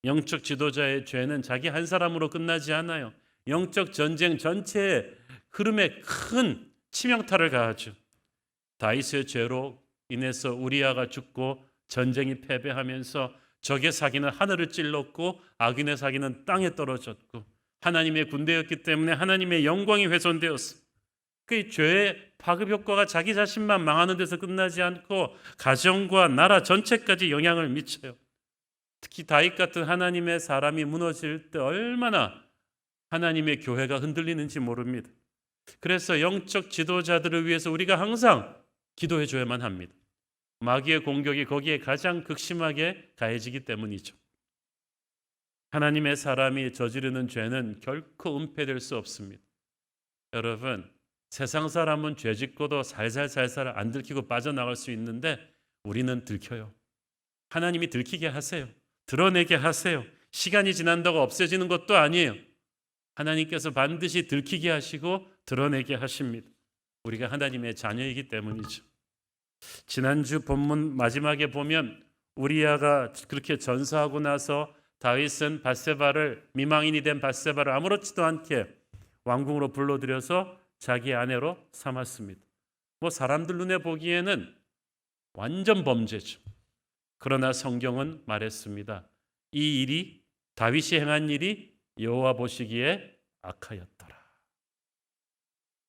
영적 지도자의 죄는 자기 한 사람으로 끝나지 않아요. 영적 전쟁 전체의 흐름에 큰 치명타를 가하죠. 다윗의 죄로 인해서 우리아가 죽고 전쟁이 패배하면서 적의 사기는 하늘을 찔렀고 악인의 사기는 땅에 떨어졌고 하나님의 군대였기 때문에 하나님의 영광이 훼손되었습니다. 그 죄의 파급 효과가 자기 자신만 망하는 데서 끝나지 않고 가정과 나라 전체까지 영향을 미쳐요. 특히 다윗 같은 하나님의 사람이 무너질 때 얼마나 하나님의 교회가 흔들리는지 모릅니다. 그래서 영적 지도자들을 위해서 우리가 항상 기도해 줘야만 합니다. 마귀의 공격이 거기에 가장 극심하게 가해지기 때문이죠. 하나님의 사람이 저지르는 죄는 결코 은폐될 수 없습니다. 여러분, 세상 사람은 죄 짓고도 살살살살 안 들키고 빠져나갈 수 있는데 우리는 들켜요. 하나님이 들키게 하세요. 드러내게 하세요. 시간이 지난다고 없어지는 것도 아니에요. 하나님께서 반드시 들키게 하시고 드러내게 하십니다. 우리가 하나님의 자녀이기 때문이죠. 지난주 본문 마지막에 보면 우리아가 그렇게 전사하고 나서 다윗은 미망인이 된 밧세바를 아무렇지도 않게 왕궁으로 불러들여서 자기 아내로 삼았습니다. 사람들 눈에 보기에는 완전 범죄죠. 그러나 성경은 말했습니다. 이 일이 다윗이 행한 일이 여호와 보시기에 악하였더라.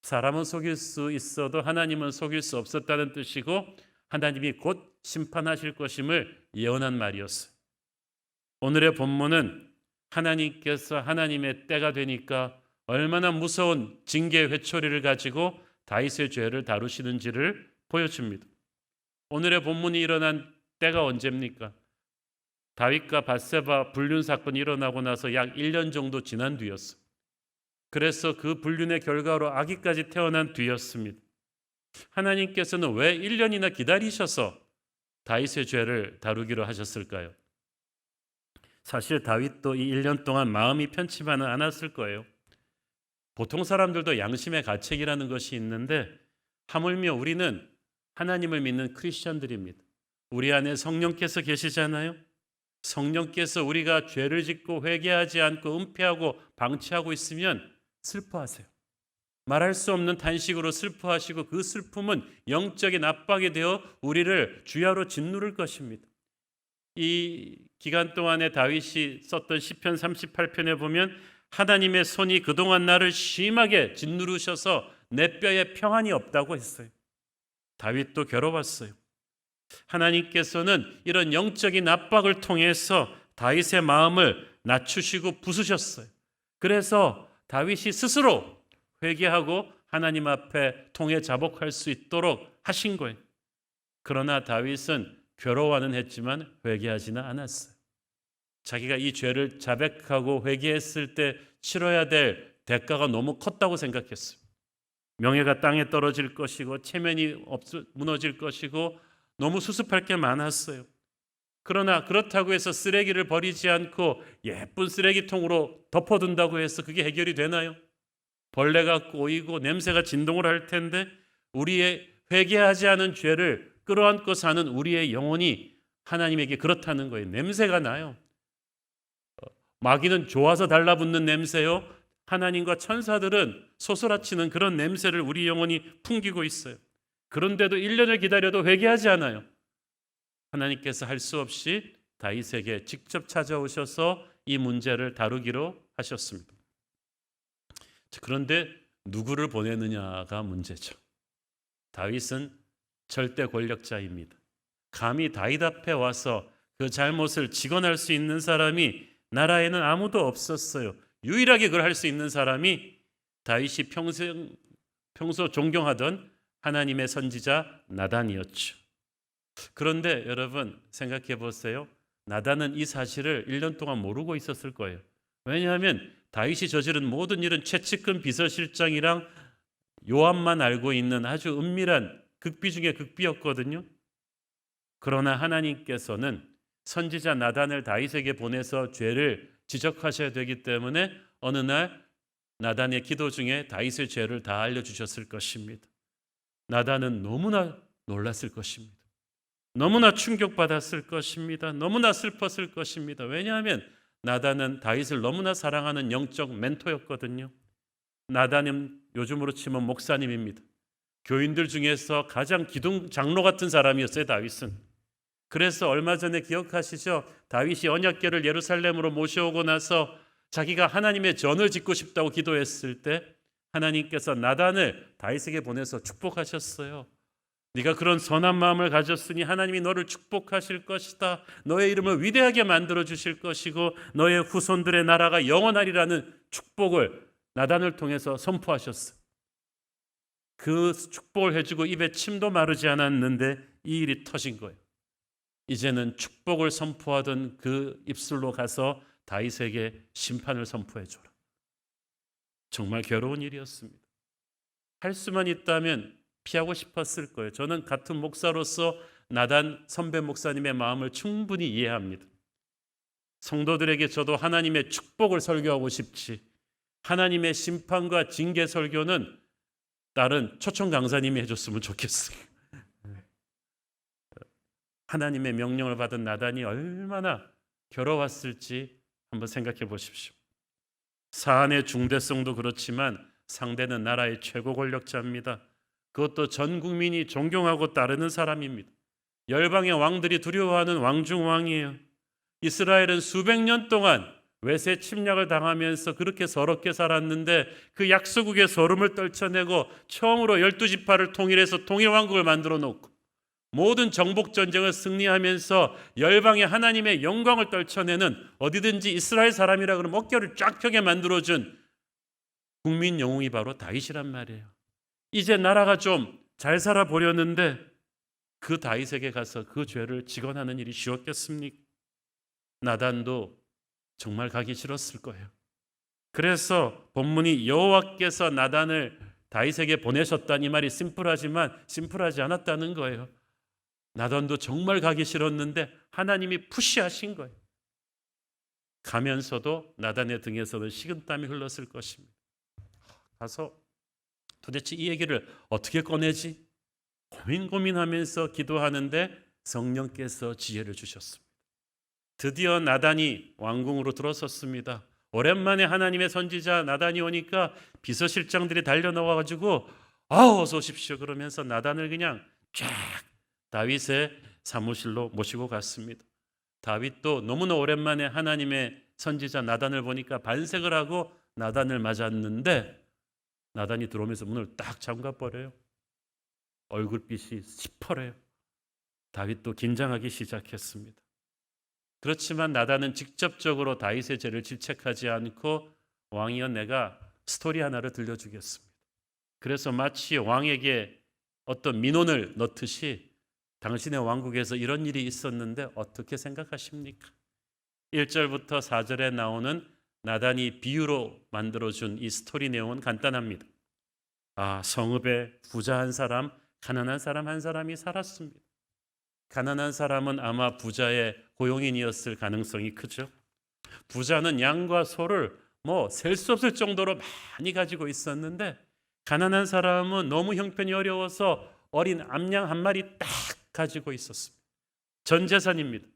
사람은 속일 수 있어도 하나님은 속일 수 없었다는 뜻이고 하나님이 곧 심판하실 것임을 예언한 말이었어요. 오늘의 본문은 하나님께서 하나님의 때가 되니까 얼마나 무서운 징계 회초리를 가지고 다윗의 죄를 다루시는지를 보여줍니다. 오늘의 본문이 일어난 때가 언제입니까? 다윗과 밧세바 불륜 사건이 일어나고 나서 약 1년 정도 지난 뒤였어요. 그래서 그 불륜의 결과로 아기까지 태어난 뒤였습니다. 하나님께서는 왜 1년이나 기다리셔서 다윗의 죄를 다루기로 하셨을까요? 사실 다윗도 이 1년 동안 마음이 편치만은 않았을 거예요. 보통 사람들도 양심의 가책이라는 것이 있는데 하물며 우리는 하나님을 믿는 크리스천들입니다. 우리 안에 성령께서 계시잖아요. 성령께서 우리가 죄를 짓고 회개하지 않고 은폐하고 방치하고 있으면 슬퍼하세요. 말할 수 없는 탄식으로 슬퍼하시고 그 슬픔은 영적인 압박이 되어 우리를 주야로 짓누를 것입니다. 이 기간 동안에 다윗이 썼던 시편 38편에 보면 하나님의 손이 그동안 나를 심하게 짓누르셔서 내 뼈에 평안이 없다고 했어요. 다윗도 괴로웠어요. 하나님께서는 이런 영적인 압박을 통해서 다윗의 마음을 낮추시고 부수셨어요. 그래서 다윗이 스스로 회개하고 하나님 앞에 통해 자복할 수 있도록 하신 거예요. 그러나 다윗은 괴로워는 했지만 회개하지는 않았어요. 자기가 이 죄를 자백하고 회개했을 때 치러야 될 대가가 너무 컸다고 생각했어요. 명예가 땅에 떨어질 것이고 체면이 무너질 것이고 너무 수습할 게 많았어요. 그러나 그렇다고 해서 쓰레기를 버리지 않고 예쁜 쓰레기통으로 덮어둔다고 해서 그게 해결이 되나요? 벌레가 꼬이고 냄새가 진동을 할 텐데 우리의 회개하지 않은 죄를 끌어안고 사는 우리의 영혼이 하나님에게 그렇다는 거예요. 냄새가 나요. 마귀는 좋아서 달라붙는 냄새요. 하나님과 천사들은 소스라치는 그런 냄새를 우리 영혼이 풍기고 있어요. 그런데도 1년을 기다려도 회개하지 않아요. 하나님께서 할 수 없이 다윗에게 직접 찾아오셔서 이 문제를 다루기로 하셨습니다. 그런데 누구를 보내느냐가 문제죠. 다윗은 절대 권력자입니다. 감히 다윗 앞에 와서 그 잘못을 직언할 수 있는 사람이 나라에는 아무도 없었어요. 유일하게 그걸 할 수 있는 사람이 다윗이 평소 존경하던 하나님의 선지자 나단이었죠. 그런데 여러분 생각해 보세요. 나단은 이 사실을 1년 동안 모르고 있었을 거예요. 왜냐하면 다윗이 저지른 모든 일은 최측근 비서실장이랑 요압만 알고 있는 아주 은밀한 극비 중의 극비였거든요. 그러나 하나님께서는 선지자 나단을 다윗에게 보내서 죄를 지적하셔야 되기 때문에 어느 날 나단의 기도 중에 다윗의 죄를 다 알려주셨을 것입니다. 나단은 너무나 놀랐을 것입니다. 너무나 충격받았을 것입니다. 너무나 슬펐을 것입니다. 왜냐하면 나단은 다윗을 너무나 사랑하는 영적 멘토였거든요. 나단은 요즘으로 치면 목사님입니다. 교인들 중에서 가장 기둥 장로 같은 사람이었어요, 다윗은. 그래서 얼마 전에 기억하시죠? 다윗이 언약궤를 예루살렘으로 모셔오고 나서 자기가 하나님의 전을 짓고 싶다고 기도했을 때 하나님께서 나단을 다윗에게 보내서 축복하셨어요. 네가 그런 선한 마음을 가졌으니 하나님이 너를 축복하실 것이다. 너의 이름을 위대하게 만들어 주실 것이고 너의 후손들의 나라가 영원하리라는 축복을 나단을 통해서 선포하셨어요. 그 축복을 해주고 입에 침도 마르지 않았는데 이 일이 터진 거예요. 이제는 축복을 선포하던 그 입술로 가서 다윗에게 심판을 선포해 줘라. 정말 괴로운 일이었습니다. 할 수만 있다면 피하고 싶었을 거예요. 저는 같은 목사로서 나단 선배 목사님의 마음을 충분히 이해합니다. 성도들에게 저도 하나님의 축복을 설교하고 싶지, 하나님의 심판과 징계 설교는 다른 초청 강사님이 해줬으면 좋겠어요. 하나님의 명령을 받은 나단이 얼마나 괴로웠을지 한번 생각해 보십시오. 사안의 중대성도 그렇지만 상대는 나라의 최고 권력자입니다. 그것도 전 국민이 존경하고 따르는 사람입니다. 열방의 왕들이 두려워하는 왕중왕이에요. 이스라엘은 수백 년 동안 외세 침략을 당하면서 그렇게 서럽게 살았는데 그 약소국의 서름을 떨쳐내고 처음으로 12지파를 통일해서 통일왕국을 만들어 놓고 모든 정복전쟁을 승리하면서 열방의 하나님의 영광을 떨쳐내는 어디든지 이스라엘 사람이라 그러면 어깨를 쫙 펴게 만들어준 국민 영웅이 바로 다윗이란 말이에요. 이제 나라가 좀 잘 살아보려는데 그 다윗에게 가서 그 죄를 직언하는 일이 쉬웠겠습니까? 나단도 정말 가기 싫었을 거예요. 그래서 본문이 여호와께서 나단을 다윗에게 보내셨다는 이 말이 심플하지 않았다는 거예요. 나단도 정말 가기 싫었는데 하나님이 푸시하신 거예요. 가면서도 나단의 등에서는 식은땀이 흘렀을 것입니다. 가서 도대체 이 얘기를 어떻게 꺼내지? 고민하면서 기도하는데 성령께서 지혜를 주셨습니다. 드디어 나단이 왕궁으로 들어섰습니다. 오랜만에 하나님의 선지자 나단이 오니까 비서실장들이 달려나와가지고 어서 오십시오 그러면서 나단을 그냥 쫙 다윗의 사무실로 모시고 갔습니다. 다윗도 너무나 오랜만에 하나님의 선지자 나단을 보니까 반색을 하고 나단을 맞았는데 나단이 들어오면서 문을 딱 잠가버려요. 얼굴빛이 시퍼래요. 다윗도 긴장하기 시작했습니다. 그렇지만 나단은 직접적으로 다윗의 죄를 질책하지 않고 왕이여 내가 스토리 하나를 들려주겠습니다. 그래서 마치 왕에게 어떤 민원을 넣듯이 당신의 왕국에서 이런 일이 있었는데 어떻게 생각하십니까? 1절부터 4절에 나오는 나단이 비유로 만들어준 이 스토리 내용은 간단합니다. 성읍에 부자 한 사람, 가난한 사람 한 사람이 살았습니다. 가난한 사람은 아마 부자의 고용인이었을 가능성이 크죠. 부자는 양과 소를 셀 수 없을 정도로 많이 가지고 있었는데 가난한 사람은 너무 형편이 어려워서 어린 암양 한 마리 딱 가지고 있었습니다. 전 재산입니다.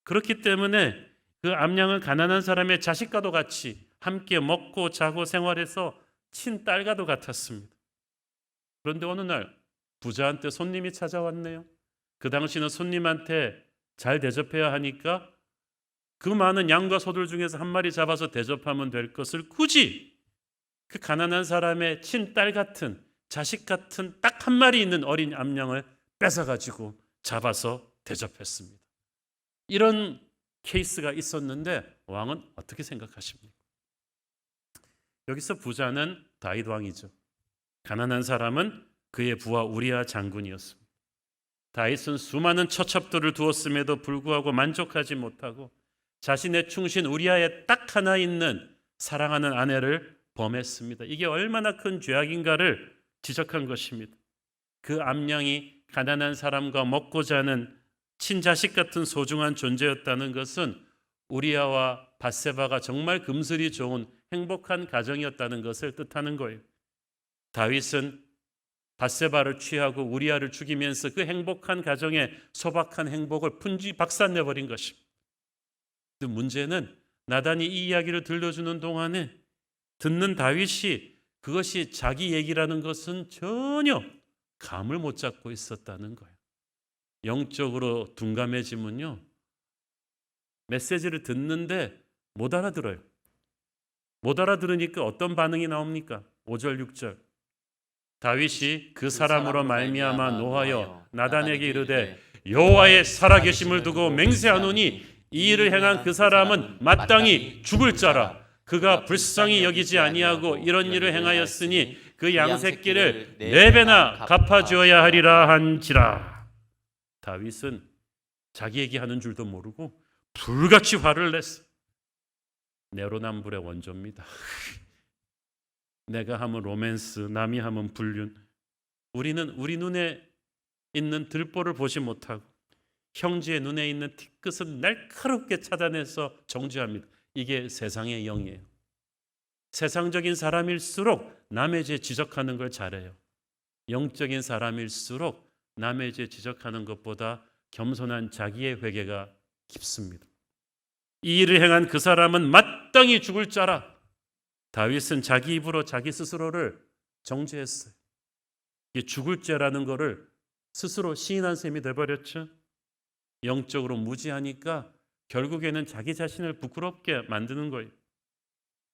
그렇기 때문에 그 암양은 가난한 사람의 자식과도 같이 함께 먹고 자고 생활해서 친딸과도 같았습니다. 그런데 어느 날 부자한테 손님이 찾아왔네요. 그 당시는 손님한테 잘 대접해야 하니까 그 많은 양과 소들 중에서 한 마리 잡아서 대접하면 될 것을 굳이 그 가난한 사람의 친딸 같은 자식 같은 딱 한 마리 있는 어린 암양을 뺏어가지고 잡아서 대접했습니다. 이런 케이스가 있었는데 왕은 어떻게 생각하십니까? 여기서 부자는 다윗 왕이죠. 가난한 사람은 그의 부하 우리아 장군이었습니다. 다윗은 수많은 처첩들을 두었음에도 불구하고 만족하지 못하고 자신의 충신 우리아에 딱 하나 있는 사랑하는 아내를 범했습니다. 이게 얼마나 큰 죄악인가를 지적한 것입니다. 그 암양이 가난한 사람과 먹고 자는 친자식 같은 소중한 존재였다는 것은 우리아와 밧세바가 정말 금슬이 좋은 행복한 가정이었다는 것을 뜻하는 거예요. 다윗은 밧세바를 취하고 우리아를 죽이면서 그 행복한 가정의 소박한 행복을 분지 박살내버린 것입니다. 문제는 나단이 이 이야기를 들려주는 동안에 듣는 다윗이 그것이 자기 얘기라는 것은 전혀 감을 못 잡고 있었다는 거예요. 영적으로 둔감해지면요, 메시지를 듣는데 못 알아들어요. 못 알아들으니까 어떤 반응이 나옵니까? 5절 6절 다윗이 그 사람으로 말미암아 노하여 나단에게 이르되 여호와의 살아계심을 두고 맹세하노니 이 일을 행한 그 사람은 마땅히 죽을 자라. 그가 불쌍히 여기지 아니하고 이런 일을 행하였으니 그 양새끼를 4배나 갚아주어야 하리라 한지라. 다윗은 자기 얘기하는 줄도 모르고 불같이 화를 냈어. 내로남불의 원조입니다. 내가 하면 로맨스, 남이 하면 불륜. 우리는 우리 눈에 있는 들보를 보지 못하고 형제의 눈에 있는 티끝은 날카롭게 차단해서 정죄합니다. 이게 세상의 영이에요. 세상적인 사람일수록 남의 죄 지적하는 걸 잘해요. 영적인 사람일수록 남의 죄 지적하는 것보다 겸손한 자기의 회개가 깊습니다. 이 일을 행한 그 사람은 마땅히 죽을 자라. 다윗은 자기 입으로 자기 스스로를 정죄했어요. 이게 죽을 죄라는 거를 스스로 시인한 셈이 돼버렸죠. 영적으로 무지하니까 결국에는 자기 자신을 부끄럽게 만드는 거예요.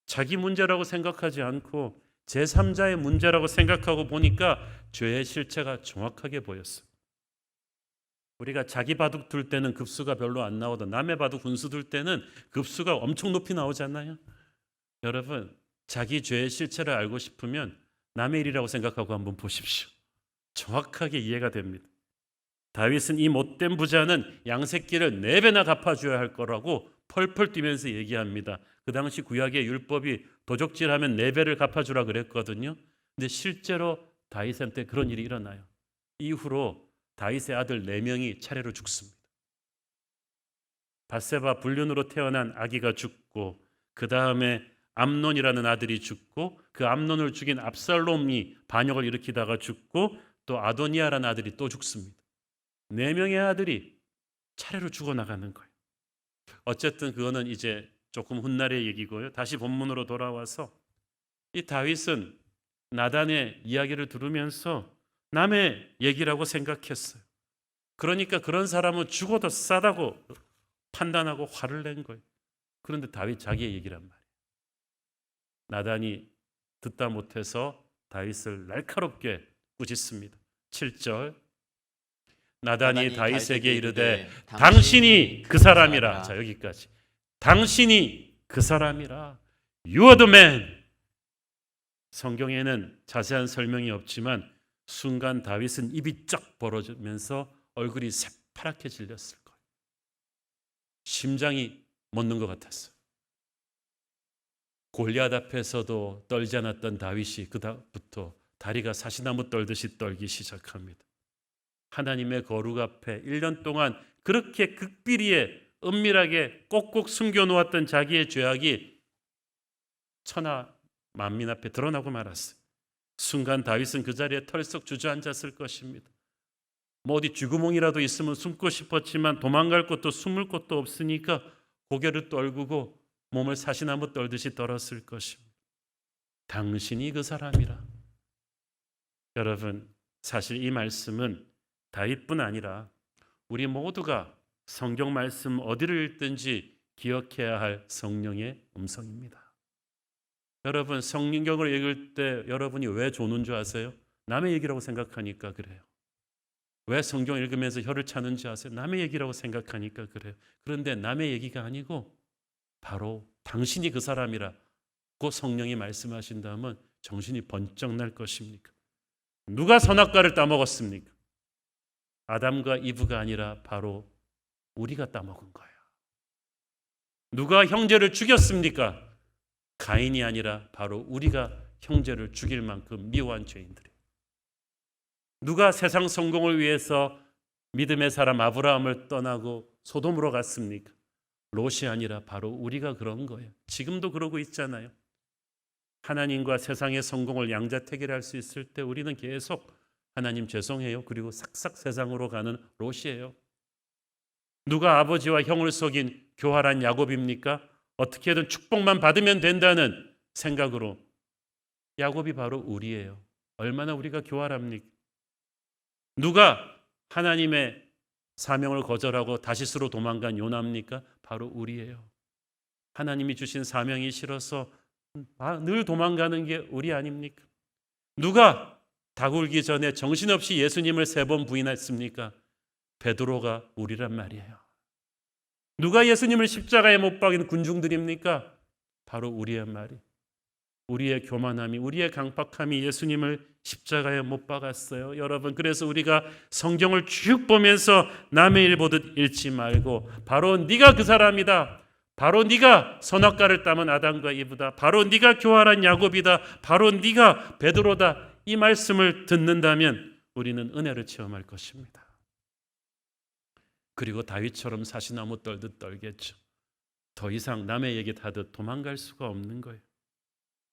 자기 문제라고 생각하지 않고 제3자의 문제라고 생각하고 보니까 죄의 실체가 정확하게 보였어요. 우리가 자기 바둑 둘 때는 급수가 별로 안 나오도 남의 바둑 분수 둘 때는 급수가 엄청 높이 나오잖아요. 여러분, 자기 죄의 실체를 알고 싶으면 남의 일이라고 생각하고 한번 보십시오. 정확하게 이해가 됩니다. 다윗은 이 못된 부자는 양새끼를 4배나 갚아줘야 할 거라고 펄펄 뛰면서 얘기합니다. 그 당시 구약의 율법이 도적질하면 4배를 갚아주라 그랬거든요. 근데 실제로 다윗한테 그런 일이 일어나요. 이후로 다윗의 아들 4명이 차례로 죽습니다. 밧세바 불륜으로 태어난 아기가 죽고, 그 다음에 암논이라는 아들이 죽고, 그 암논을 죽인 압살롬이 반역을 일으키다가 죽고, 또 아도니아라는 아들이 또 죽습니다. 4명의 아들이 차례로 죽어나가는 거예요. 어쨌든 그거는 이제 조금 훗날의 얘기고요. 다시 본문으로 돌아와서 이 다윗은 나단의 이야기를 들으면서 남의 얘기라고 생각했어요. 그러니까 그런 사람은 죽어도 싸다고 판단하고 화를 낸 거예요. 그런데 다윗 자기의 얘기란 말이에요. 나단이 듣다 못해서 다윗을 날카롭게 꾸짖습니다. 7절 나단이 다윗에게 이르되 당신이 그 사람이라. 자, 여기까지. 당신이 그 사람이라. You are the man. 성경에는 자세한 설명이 없지만 순간 다윗은 입이 쫙 벌어지면서 얼굴이 새파랗게 질렸을 거예요. 심장이 멎는 것 같았어요. 골리앗 앞에서도 떨지 않았던 다윗이 그다음부터 다리가 사시나무 떨듯이 떨기 시작합니다. 하나님의 거룩 앞에 1년 동안 그렇게 극비리에 은밀하게 꼭꼭 숨겨놓았던 자기의 죄악이 천하 만민 앞에 드러나고 말았어요. 순간 다윗은 그 자리에 털썩 주저앉았을 것입니다. 뭐 어디 쥐구멍이라도 있으면 숨고 싶었지만 도망갈 곳도 숨을 곳도 없으니까 고개를 떨구고 몸을 사시나무 떨듯이 떨었을 것입니다. 당신이 그 사람이라. 여러분, 사실 이 말씀은 다윗뿐 아니라 우리 모두가 성경 말씀 어디를 읽든지 기억해야 할 성령의 음성입니다. 여러분, 성경을 읽을 때 여러분이 왜 조는 줄 아세요? 남의 얘기라고 생각하니까 그래요. 왜 성경 읽으면서 혀를 차는지 아세요? 남의 얘기라고 생각하니까 그래요. 그런데 남의 얘기가 아니고 바로 당신이 그 사람이라고 성령이 말씀하신다면 정신이 번쩍 날 것입니까? 누가 선악과를 따먹었습니까? 아담과 이브가 아니라 바로 우리가 따먹은 거예요. 누가 형제를 죽였습니까? 가인이 아니라 바로 우리가 형제를 죽일 만큼 미워한 죄인들이에요. 누가 세상 성공을 위해서 믿음의 사람 아브라함을 떠나고 소돔으로 갔습니까? 롯이 아니라 바로 우리가 그런 거예요. 지금도 그러고 있잖아요. 하나님과 세상의 성공을 양자택일할 수 있을 때 우리는 계속 하나님 죄송해요. 그리고 싹싹 세상으로 가는 롯이에요. 누가 아버지와 형을 속인 교활한 야곱입니까? 어떻게든 축복만 받으면 된다는 생각으로. 야곱이 바로 우리예요. 얼마나 우리가 교활합니까? 누가 하나님의 사명을 거절하고 다시스로 도망간 요나입니까? 바로 우리예요. 하나님이 주신 사명이 싫어서 늘 도망가는 게 우리 아닙니까? 누가 닭 울기 전에 정신없이 예수님을 3번 부인했습니까? 베드로가 우리란 말이에요. 누가 예수님을 십자가에 못 박인 군중들입니까? 바로 우리란 말이에요. 우리의 교만함이, 우리의 강박함이 예수님을 십자가에 못 박았어요. 여러분, 그래서 우리가 성경을 쭉 보면서 남의 일 보듯 읽지 말고 바로 네가 그 사람이다. 바로 네가 선악과를 따문 아담과 이브다. 바로 네가 교활한 야곱이다. 바로 네가 베드로다. 이 말씀을 듣는다면 우리는 은혜를 체험할 것입니다. 그리고 다윗처럼 사시나무 떨듯 떨겠죠. 더 이상 남의 얘기 하듯 도망갈 수가 없는 거예요.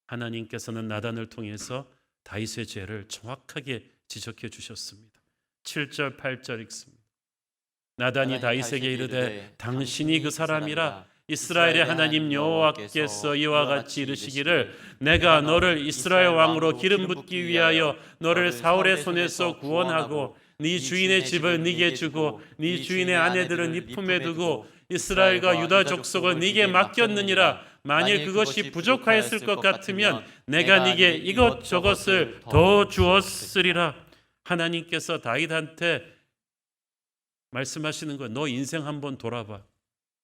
하나님께서는 나단을 통해서 다윗의 죄를 정확하게 지적해 주셨습니다. 7절 8절 읽습니다. 나단이 다윗에게 이르되 당신이 그 사람이라. 이스라엘의 하나님 여호와께서 이와 같이 이르시기를 내가 너를 이스라엘 왕으로 기름 붓기 위하여 너를 사울의 손에서 구원하고 네 주인의 집을 네게 주고 네 주인의 아내들은 네 품에 두고 이스라엘과 유다 족속을 네게 맡겼느니라. 만일 그것이 부족하였을 것 같으면 내가 네게 이것저것을 더 주었으리라. 하나님께서 다윗한테 말씀하시는 거예요. 너 인생 한번 돌아봐.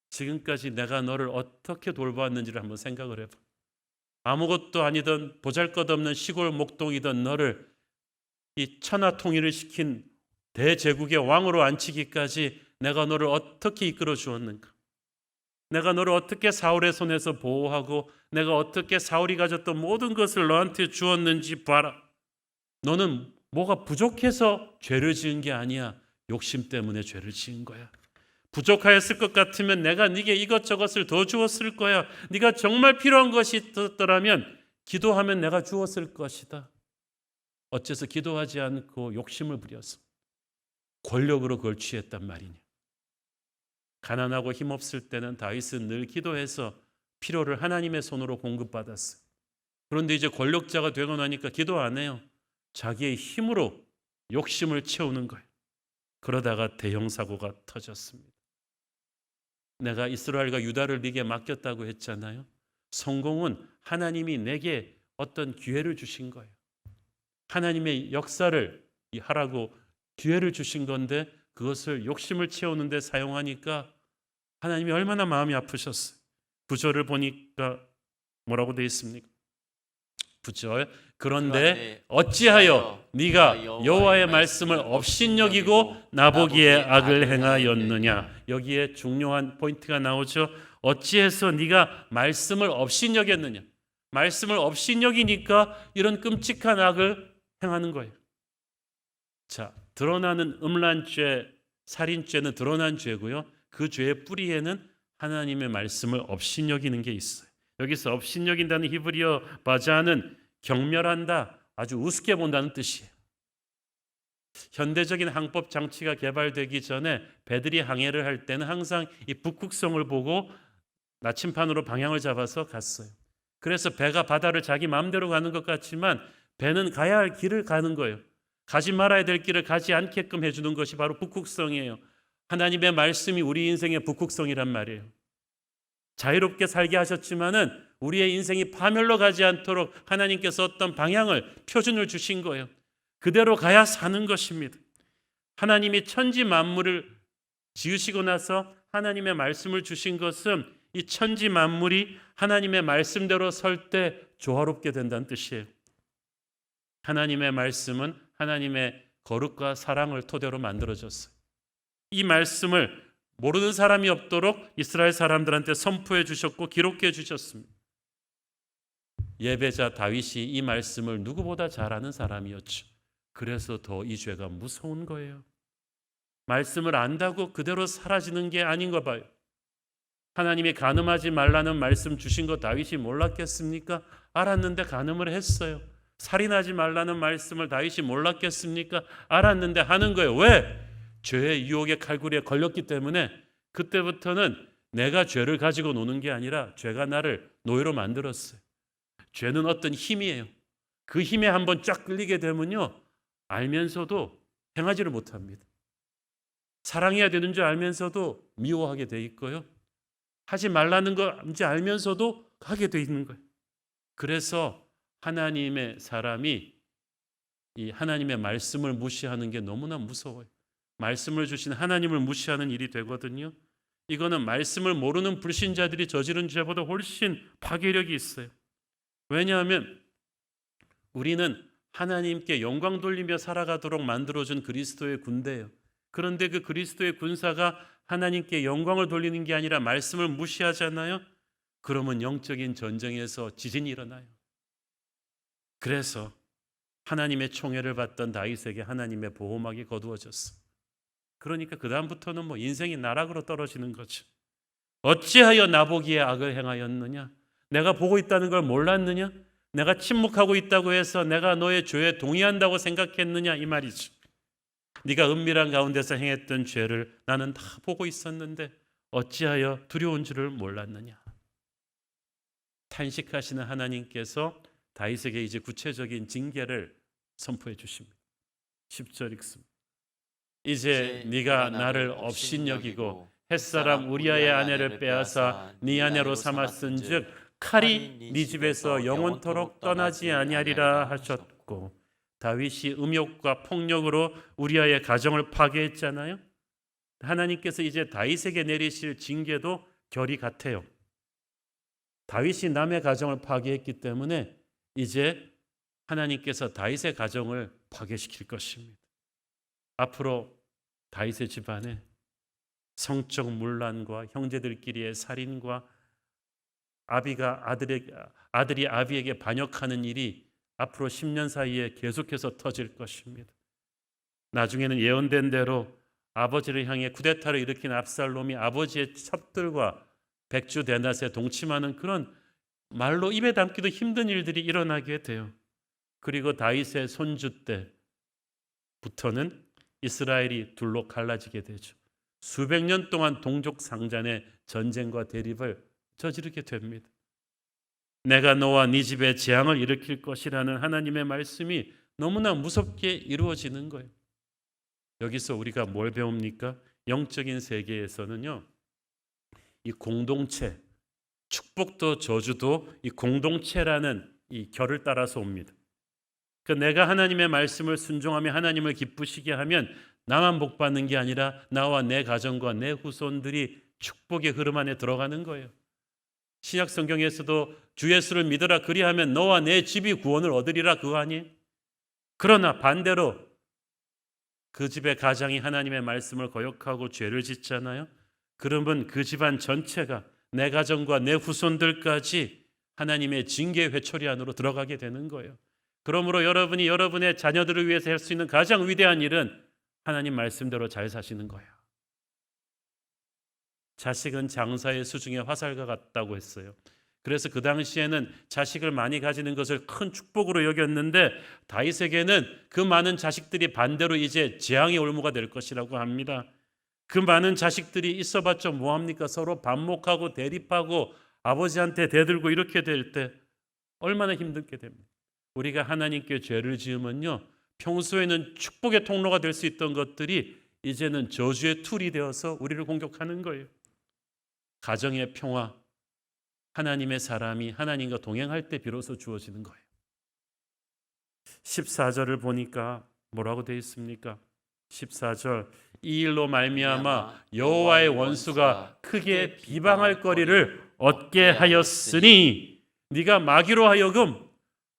지금까지 내가 너를 어떻게 돌보았는지를 한번 생각을 해봐. 아무것도 아니던 보잘것없는 시골 목동이던 너를 이 천하 통일을 시킨 대제국의 왕으로 앉히기까지 내가 너를 어떻게 이끌어 주었는가? 내가 너를 어떻게 사울의 손에서 보호하고 내가 어떻게 사울이 가졌던 모든 것을 너한테 주었는지 봐라. 너는 뭐가 부족해서 죄를 지은 게 아니야. 욕심 때문에 죄를 지은 거야. 부족하였을 것 같으면 내가 네게 이것저것을 더 주었을 거야. 네가 정말 필요한 것이 있었더라면 기도하면 내가 주었을 것이다. 어째서 기도하지 않고 욕심을 부려서 권력으로 그걸 취했단 말이냐. 가난하고 힘없을 때는 다윗은 늘 기도해서 필요를 하나님의 손으로 공급받았어요. 그런데 이제 권력자가 되고 나니까 기도 안 해요. 자기의 힘으로 욕심을 채우는 거예요. 그러다가 대형 사고가 터졌습니다. 내가 이스라엘과 유다를 네게 맡겼다고 했잖아요. 성공은 하나님이 내게 어떤 기회를 주신 거예요. 하나님의 역사를 하라고 기회를 주신 건데 그것을 욕심을 채우는 데 사용하니까 하나님이 얼마나 마음이 아프셨어요. 9절을 보니까 뭐라고 되어 있습니까? 9절 그런데 어찌하여 네가 여호와의 말씀을 업신여기고 나보기에 악을 행하였느냐. 여기에 중요한 포인트가 나오죠. 어찌해서 네가 말씀을 업신여겼느냐. 말씀을 업신여기니까 이런 끔찍한 악을 행하는 거예요. 자, 드러나는 음란죄, 살인죄는 드러난 죄고요. 그 죄의 뿌리에는 하나님의 말씀을 업신여기는 게 있어요. 여기서 업신여긴다는 히브리어 바자는 경멸한다, 아주 우습게 본다는 뜻이에요. 현대적인 항법 장치가 개발되기 전에 배들이 항해를 할 때는 항상 이 북극성을 보고 나침판으로 방향을 잡아서 갔어요. 그래서 배가 바다를 자기 마음대로 가는 것 같지만 배는 가야 할 길을 가는 거예요. 가지 말아야 될 길을 가지 않게끔 해주는 것이 바로 북극성이에요. 하나님의 말씀이 우리 인생의 북극성이란 말이에요. 자유롭게 살게 하셨지만은 우리의 인생이 파멸로 가지 않도록 하나님께서 어떤 방향을, 표준을 주신 거예요. 그대로 가야 사는 것입니다. 하나님이 천지 만물을 지으시고 나서 하나님의 말씀을 주신 것은 이 천지 만물이 하나님의 말씀대로 설 때 조화롭게 된다는 뜻이에요. 하나님의 말씀은 하나님의 거룩과 사랑을 토대로 만들어졌어요. 이 말씀을 모르는 사람이 없도록 이스라엘 사람들한테 선포해 주셨고 기록해 주셨습니다. 예배자 다윗이 이 말씀을 누구보다 잘 아는 사람이었죠. 그래서 더 이 죄가 무서운 거예요. 말씀을 안다고 그대로 사라지는 게 아닌가 봐요. 하나님이 간음하지 말라는 말씀 주신 거 다윗이 몰랐겠습니까? 알았는데 간음을 했어요. 살인하지 말라는 말씀을 다윗이 몰랐겠습니까? 알았는데 하는 거예요. 왜? 죄의 유혹의 칼구리에 걸렸기 때문에. 그때부터는 내가 죄를 가지고 노는 게 아니라 죄가 나를 노예로 만들었어요. 죄는 어떤 힘이에요. 그 힘에 한번 쫙 끌리게 되면요, 알면서도 행하지를 못합니다. 사랑해야 되는 줄 알면서도 미워하게 돼 있고요, 하지 말라는 건지 알면서도 하게 돼 있는 거예요. 그래서 하나님의 사람이 이 하나님의 말씀을 무시하는 게 너무나 무서워요. 말씀을 주신 하나님을 무시하는 일이 되거든요. 이거는 말씀을 모르는 불신자들이 저지른 죄보다 훨씬 파괴력이 있어요. 왜냐하면 우리는 하나님께 영광 돌리며 살아가도록 만들어준 그리스도의 군대예요. 그런데 그 그리스도의 군사가 하나님께 영광을 돌리는 게 아니라 말씀을 무시하잖아요. 그러면 영적인 전쟁에서 지진이 일어나요. 그래서 하나님의 총애를 받던 다윗에게 하나님의 보호막이 거두어졌어. 그러니까 그 다음부터는 뭐 인생이 나락으로 떨어지는 거죠. 어찌하여 나보기에 악을 행하였느냐? 내가 보고 있다는 걸 몰랐느냐? 내가 침묵하고 있다고 해서 내가 너의 죄에 동의한다고 생각했느냐? 이 말이죠. 네가 은밀한 가운데서 행했던 죄를 나는 다 보고 있었는데 어찌하여 두려운 줄을 몰랐느냐? 탄식하시는 하나님께서 다윗에게 이제 구체적인 징계를 선포해 주십니다. 10절 읽습니다. 이제 네가 나를 업신여기고 햇사람 우리아의 아내를 빼앗아 네 아내로 삼았은즉 칼이 네 집에서 영원토록 떠나지 아니하리라 하셨고, 다윗이 음욕과 폭력으로 우리아의 가정을 파괴했잖아요. 하나님께서 이제 다윗에게 내리실 징계도 결이 같아요. 다윗이 남의 가정을 파괴했기 때문에 이제 하나님께서 다윗의 가정을 파괴시킬 것입니다. 앞으로 다윗의 집안에 성적 문란과 형제들끼리의 살인과 아들이 아비에게 반역하는 일이 앞으로 10년 사이에 계속해서 터질 것입니다. 나중에는 예언된 대로 아버지를 향해 쿠데타를 일으킨 압살롬이 아버지의 첩들과 백주 대낮에 동침하는 그런 말로 입에 담기도 힘든 일들이 일어나게 돼요. 그리고 다윗의 손주 때부터는 이스라엘이 둘로 갈라지게 되죠. 수백 년 동안 동족 상잔의 전쟁과 대립을 저지르게 됩니다. 내가 너와 네 집에 재앙을 일으킬 것이라는 하나님의 말씀이 너무나 무섭게 이루어지는 거예요. 여기서 우리가 뭘 배웁니까? 영적인 세계에서는요, 이 공동체, 축복도 저주도 이 공동체라는 이 결을 따라서 옵니다. 내가 하나님의 말씀을 순종하며 하나님을 기쁘시게 하면 나만 복 받는 게 아니라 나와 내 가정과 내 후손들이 축복의 흐름 안에 들어가는 거예요. 신약 성경에서도 주 예수를 믿으라 그리하면 너와 내 집이 구원을 얻으리라 그거 아니에요? 그러나 반대로 그 집의 가장이 하나님의 말씀을 거역하고 죄를 짓잖아요. 그러면 그 집안 전체가 내 가정과 내 후손들까지 하나님의 징계 회초리 안으로 들어가게 되는 거예요. 그러므로 여러분이 여러분의 자녀들을 위해서 할 수 있는 가장 위대한 일은 하나님 말씀대로 잘 사시는 거예요. 자식은 장사의 수중에 화살과 같다고 했어요. 그래서 그 당시에는 자식을 많이 가지는 것을 큰 축복으로 여겼는데 다윗에게는 그 많은 자식들이 반대로 이제 재앙의 올무가 될 것이라고 합니다. 그 많은 자식들이 있어봤자 뭐합니까? 서로 반목하고 대립하고 아버지한테 대들고 이렇게 될 때 얼마나 힘들게 됩니다. 우리가 하나님께 죄를 지으면요, 평소에는 축복의 통로가 될 수 있던 것들이 이제는 저주의 툴이 되어서 우리를 공격하는 거예요. 가정의 평화, 하나님의 사람이 하나님과 동행할 때 비로소 주어지는 거예요. 14절을 보니까 뭐라고 되어 있습니까? 14절, 이 일로 말미암아 여호와의 원수가 크게 비방할 거리를 얻게 하였으니, 네가 마귀로 하여금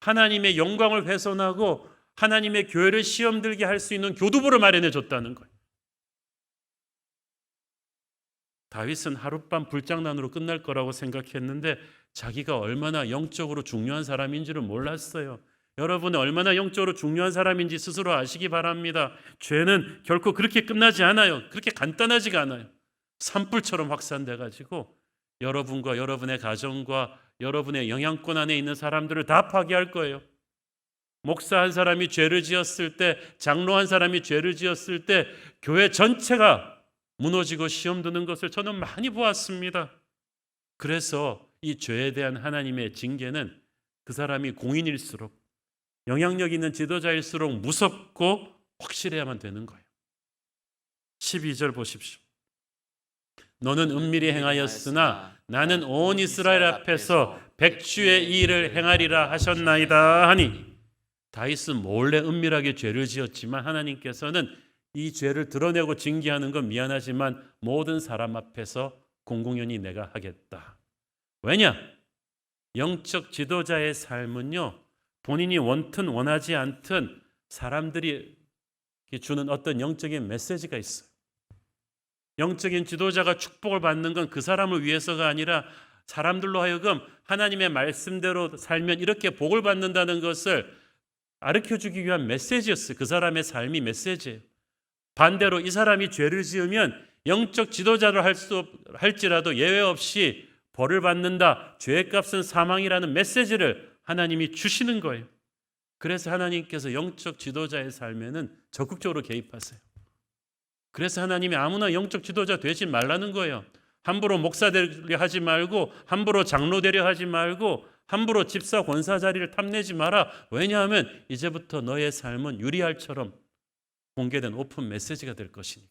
하나님의 영광을 훼손하고 하나님의 교회를 시험 들게 할 수 있는 교두보를 마련해 줬다는 거예요. 다윗은 하룻밤 불장난으로 끝날 거라고 생각했는데 자기가 얼마나 영적으로 중요한 사람인지를 몰랐어요. 여러분은 얼마나 영적으로 중요한 사람인지 스스로 아시기 바랍니다. 죄는 결코 그렇게 끝나지 않아요. 그렇게 간단하지가 않아요. 산불처럼 확산돼 가지고 여러분과 여러분의 가정과 여러분의 영향권 안에 있는 사람들을 다 파괴할 거예요. 목사 한 사람이 죄를 지었을 때, 장로 한 사람이 죄를 지었을 때 교회 전체가 무너지고 시험 드는 것을 저는 많이 보았습니다. 그래서 이 죄에 대한 하나님의 징계는 그 사람이 공인일수록, 영향력 있는 지도자일수록 무섭고 확실해야만 되는 거예요. 12절 보십시오. 너는 은밀히 행하였으나 나는 온 이스라엘 앞에서 백주의 이 일을 행하리라 하셨나이다 하니, 다윗은 몰래 은밀하게 죄를 지었지만 하나님께서는 이 죄를 드러내고 징계하는 건 미안하지만 모든 사람 앞에서 공공연히 내가 하겠다. 왜냐? 영적 지도자의 삶은요, 본인이 원튼 원하지 않든 사람들이 주는 어떤 영적인 메시지가 있어요. 영적인 지도자가 축복을 받는 건 그 사람을 위해서가 아니라 사람들로 하여금 하나님의 말씀대로 살면 이렇게 복을 받는다는 것을 가르쳐주기 위한 메시지였어요. 그 사람의 삶이 메시지예요. 반대로 이 사람이 죄를 지으면 영적 지도자를 할지라도 예외 없이 벌을 받는다, 죄의 값은 사망이라는 메시지를 하나님이 주시는 거예요. 그래서 하나님께서 영적 지도자의 삶에는 적극적으로 개입하세요. 그래서 하나님이 아무나 영적 지도자 되지 말라는 거예요. 함부로 목사 되려 하지 말고, 함부로 장로 되려 하지 말고, 함부로 집사 권사 자리를 탐내지 마라. 왜냐하면 이제부터 너의 삶은 유리알처럼 공개된 오픈 메시지가 될 것이니까.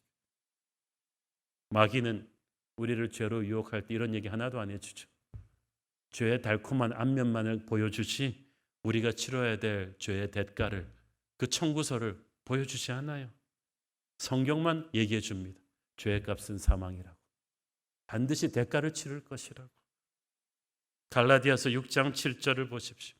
마귀는 우리를 죄로 유혹할 때 이런 얘기 하나도 안 해주죠. 죄의 달콤한 앞면만을 보여주지 우리가 치러야 될 죄의 대가를, 그 청구서를 보여주지 않아요. 성경만 얘기해 줍니다. 죄의 값은 사망이라고. 반드시 대가를 치를 것이라고. 갈라디아서 6장 7절을 보십시오.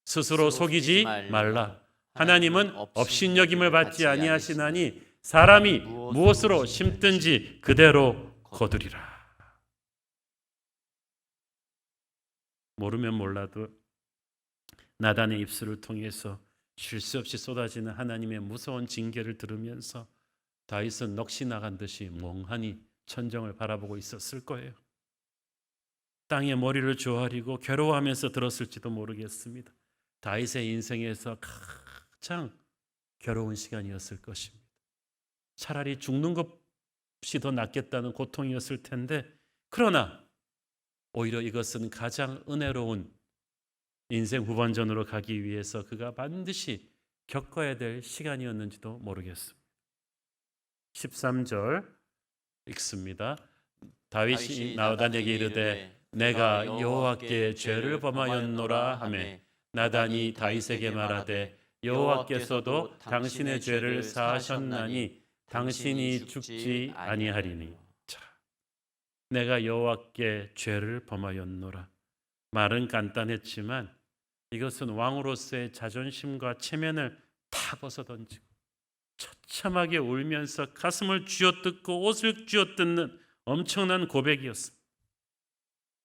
스스로 속이지 말라. 하나님은 업신여김을 받지 아니하시나니 사람이 무엇으로 심든지 그대로 거두리라. 모르면 몰라도 나단의 입술을 통해서 쉴 새 없이 쏟아지는 하나님의 무서운 징계를 들으면서 다윗은 넋이 나간 듯이 멍하니 천정을 바라보고 있었을 거예요. 땅에 머리를 조아리고 괴로워하면서 들었을지도 모르겠습니다. 다윗의 인생에서 가장 괴로운 시간이었을 것입니다. 차라리 죽는 것이 더 낫겠다는 고통이었을 텐데, 그러나 오히려 이것은 가장 은혜로운 인생 후반전으로 가기 위해서 그가 반드시 겪어야 될 시간이었는지도 모르겠습니다. 13절 읽습니다. 다윗이 나오다 내게 이르되 내가 여호와께 죄를 범하였노라 하매 나단이 다윗에게 말하되 여호와께서도 당신의 죄를 사하셨나니 당신이 죽지 아니하리니. 자, 내가 여호와께 죄를 범하였노라. 말은 간단했지만 이것은 왕으로서의 자존심과 체면을 다 벗어던지고 처참하게 울면서 가슴을 쥐어뜯고 옷을 쥐어뜯는 엄청난 고백이었습니다.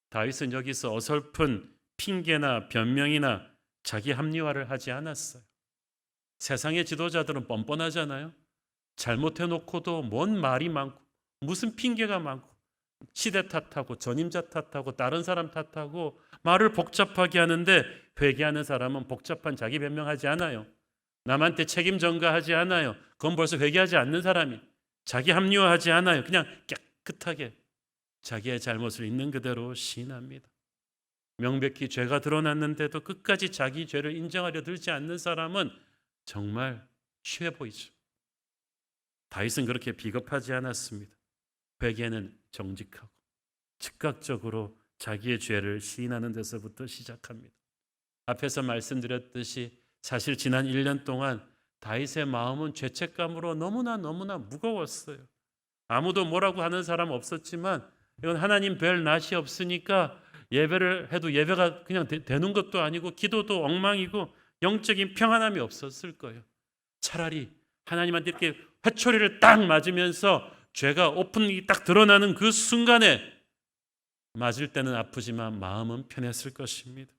다윗은 여기서 어설픈 핑계나 변명이나 자기 합리화를 하지 않았어요. 세상의 지도자들은 뻔뻔하잖아요. 잘못해놓고도 뭔 말이 많고 무슨 핑계가 많고 시대 탓하고 전임자 탓하고 다른 사람 탓하고 말을 복잡하게 하는데, 회개하는 사람은 복잡한 자기 변명하지 않아요. 남한테 책임 전가하지 않아요. 그건 벌써 회개하지 않는 사람이. 자기 합리화하지 않아요. 그냥 깨끗하게 자기의 잘못을 있는 그대로 시인합니다. 명백히 죄가 드러났는데도 끝까지 자기 죄를 인정하려 들지 않는 사람은 정말 취해 보이죠. 다윗은 그렇게 비겁하지 않았습니다. 회개는 정직하고 즉각적으로 자기의 죄를 시인하는 데서부터 시작합니다. 앞에서 말씀드렸듯이 사실 지난 1년 동안 다윗의 마음은 죄책감으로 너무나 무거웠어요. 아무도 뭐라고 하는 사람 없었지만 이건 하나님 뵐 낯이 없으니까 예배를 해도 예배가 그냥 되는 것도 아니고 기도도 엉망이고 영적인 평안함이 없었을 거예요. 차라리 하나님한테 이렇게 회초리를 딱 맞으면서 죄가 오픈이 딱 드러나는 그 순간에 맞을 때는 아프지만 마음은 편했을 것입니다.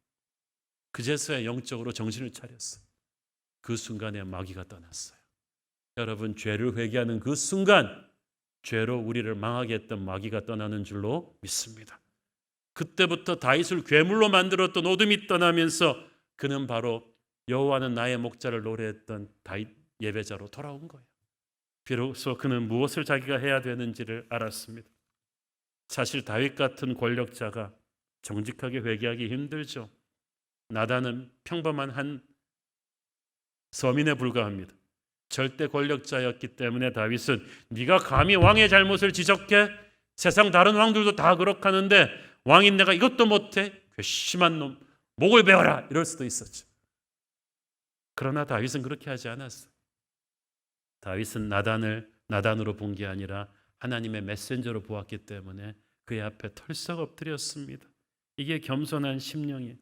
그제서야 영적으로 정신을 차렸어요. 그 순간에 마귀가 떠났어요. 여러분, 죄를 회개하는 그 순간 죄로 우리를 망하게 했던 마귀가 떠나는 줄로 믿습니다. 그때부터 다윗을 괴물로 만들었던 어둠이 떠나면서 그는 바로 여호와는 나의 목자를 노래했던 다윗 예배자로 돌아온 거예요. 비로소 그는 무엇을 자기가 해야 되는지를 알았습니다. 사실 다윗 같은 권력자가 정직하게 회개하기 힘들죠. 나단은 평범한 한 서민에 불과합니다. 절대 권력자였기 때문에 다윗은 네가 감히 왕의 잘못을 지적해? 세상 다른 왕들도 다 그렇게 하는데 왕인 내가 이것도 못해? 괘씸한 놈, 목을 베어라, 이럴 수도 있었죠. 그러나 다윗은 그렇게 하지 않았어요. 다윗은 나단을 나단으로 본 게 아니라 하나님의 메신저로 보았기 때문에 그의 앞에 털썩 엎드렸습니다. 이게 겸손한 심령이에요.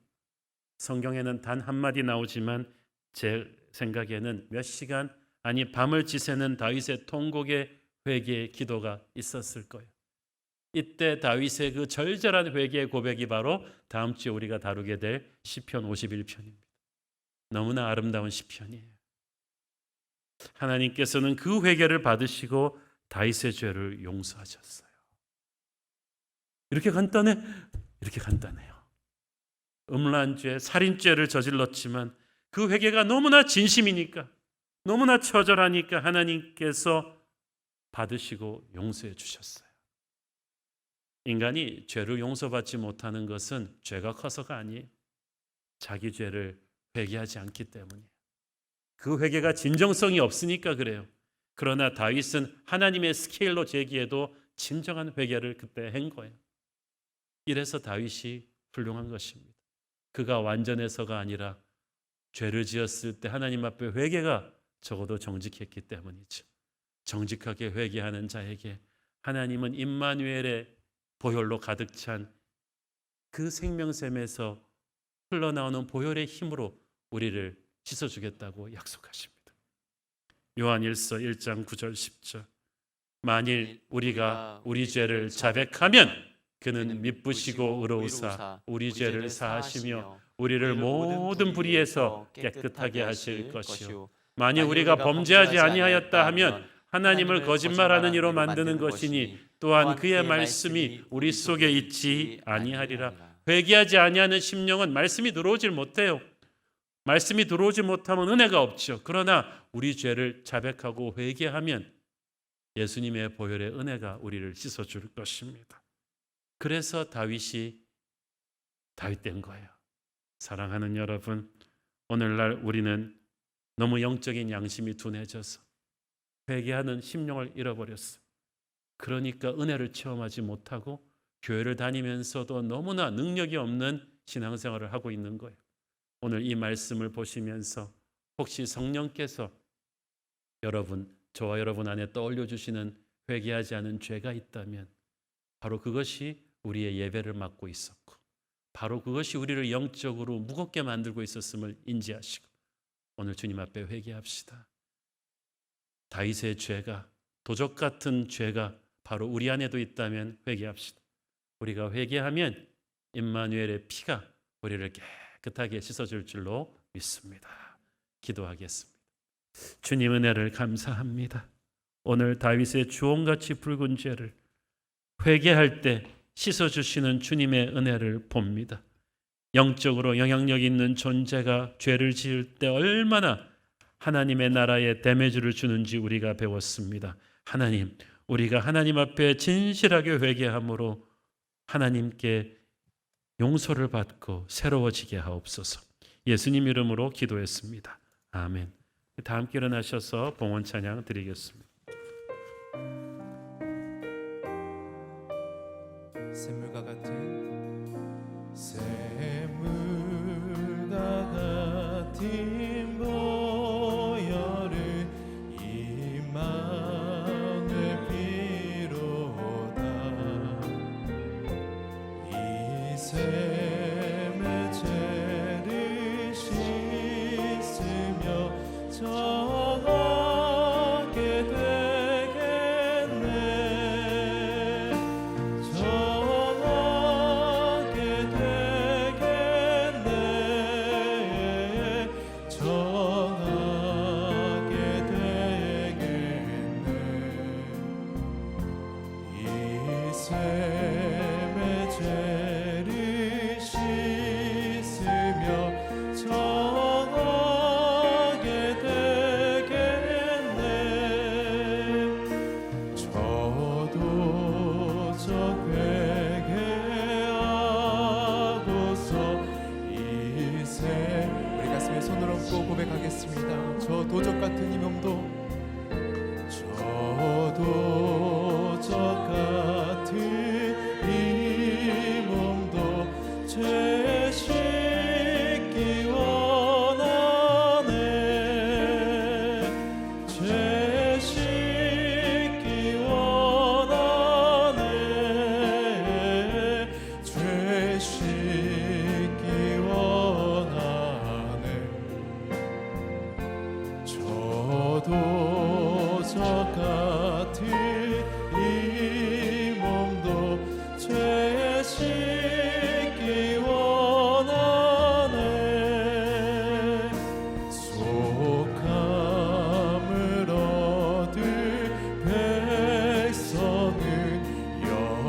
성경에는 단 한마디 나오지만 제 생각에는 몇 시간, 아니 밤을 지새는 다윗의 통곡의 회개의 기도가 있었을 거예요. 이때 다윗의 그 절절한 회개의 고백이 바로 다음 주에 우리가 다루게 될 시편 51편입니다. 너무나 아름다운 시편이에요. 하나님께서는 그 회개를 받으시고 다윗의 죄를 용서하셨어요. 이렇게 간단해? 이렇게 간단해요. 음란죄, 살인죄를 저질렀지만 그 회개가 너무나 진심이니까, 너무나 처절하니까 하나님께서 받으시고 용서해 주셨어요. 인간이 죄를 용서받지 못하는 것은 죄가 커서가 아니에요. 자기 죄를 회개하지 않기 때문이에요. 그 회개가 진정성이 없으니까 그래요. 그러나 다윗은 하나님의 스케일로 재기에도 진정한 회개를 그때 한 거예요. 이래서 다윗이 훌륭한 것입니다. 그가 완전해서가 아니라 죄를 지었을 때 하나님 앞에 회개가 적어도 정직했기 때문이죠. 정직하게 회개하는 자에게 하나님은 임마누엘의 보혈로 가득 찬 그 생명샘에서 흘러나오는 보혈의 힘으로 우리를 씻어주겠다고 약속하십니다. 요한일서 1장 9절 10절. 만일 우리가 우리 죄를 자백하면 그는 미쁘시고 의로우사 우리 죄를 사하시며 우리를 모든 불의에서 깨끗하게 하실 것이요 만일 우리가 범죄하지 아니하였다 하면 하나님을 거짓말하는 이로 만드는 것이니 또한 그의 말씀이 우리 속에 있지 아니하리라. 회개하지 아니하는 심령은 말씀이 들어오질 못해요. 말씀이 들어오지 못하면 은혜가 없죠. 그러나 우리 죄를 자백하고 회개하면 예수님의 보혈의 은혜가 우리를 씻어줄 것입니다. 그래서 다윗이 다윗된 거예요. 사랑하는 여러분, 오늘날 우리는 너무 영적인 양심이 둔해져서 회개하는 심령을 잃어버렸어요. 그러니까 은혜를 체험하지 못하고 교회를 다니면서도 너무나 능력이 없는 신앙생활을 하고 있는 거예요. 오늘 이 말씀을 보시면서 혹시 성령께서 저와 여러분 안에 떠올려 주시는 회개하지 않은 죄가 있다면 바로 그것이 우리의 예배를 막고 있었고 바로 그것이 우리를 영적으로 무겁게 만들고 있었음을 인지하시고 오늘 주님 앞에 회개합시다. 다윗의 죄가, 도적 같은 죄가 바로 우리 안에도 있다면 회개합시다. 우리가 회개하면 임마누엘의 피가 우리를 깨끗하게 씻어줄 줄로 믿습니다. 기도하겠습니다. 주님 은혜를 감사합니다. 오늘 다윗의 주홍같이 붉은 죄를 회개할 때 씻어주시는 주님의 은혜를 봅니다. 영적으로 영향력 있는 존재가 죄를 지을 때 얼마나 하나님의 나라에 데미지를 주는지 우리가 배웠습니다. 하나님, 우리가 하나님 앞에 진실하게 회개함으로 하나님께 용서를 받고 새로워지게 하옵소서. 예수님 이름으로 기도했습니다. 아멘. 다 함께 일어나셔서 봉헌 찬양 드리겠습니다. 샘물과 같은 샘물과 같은 보혈을 임마누엘 피로다. 이 샘의 죄를 씻으며 정하게 되겠네. 정하게 되겠네. 정하게 되겠네. 이 샘의 죄를 씻으며 정하게 되겠네. 저도 회개하고서 이 샘 우리 가슴에 손을 얹고 고백하겠습니다. 저 도적 같은 이 몸도 저 도적 같은 이 몸도 죄 씻기 원하네. 죄 씻기 원하네. 죄 씻기 원하네. 저도 저 같은 이 몸도 죄 씻기 원하네. 속함을 얻을 백성은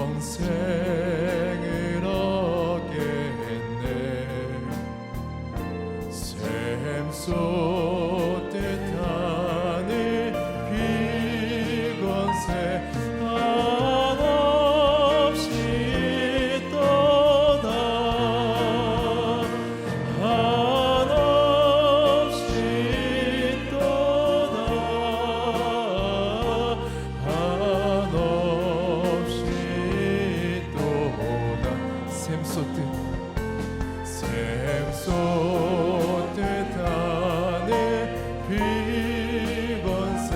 영생을 얻겠네. 샘 쏟듯 하늘 비건새 한없이 떠나. 한없이 떠나. 한없이 떠나. 샘 쏟듯 하늘 비건새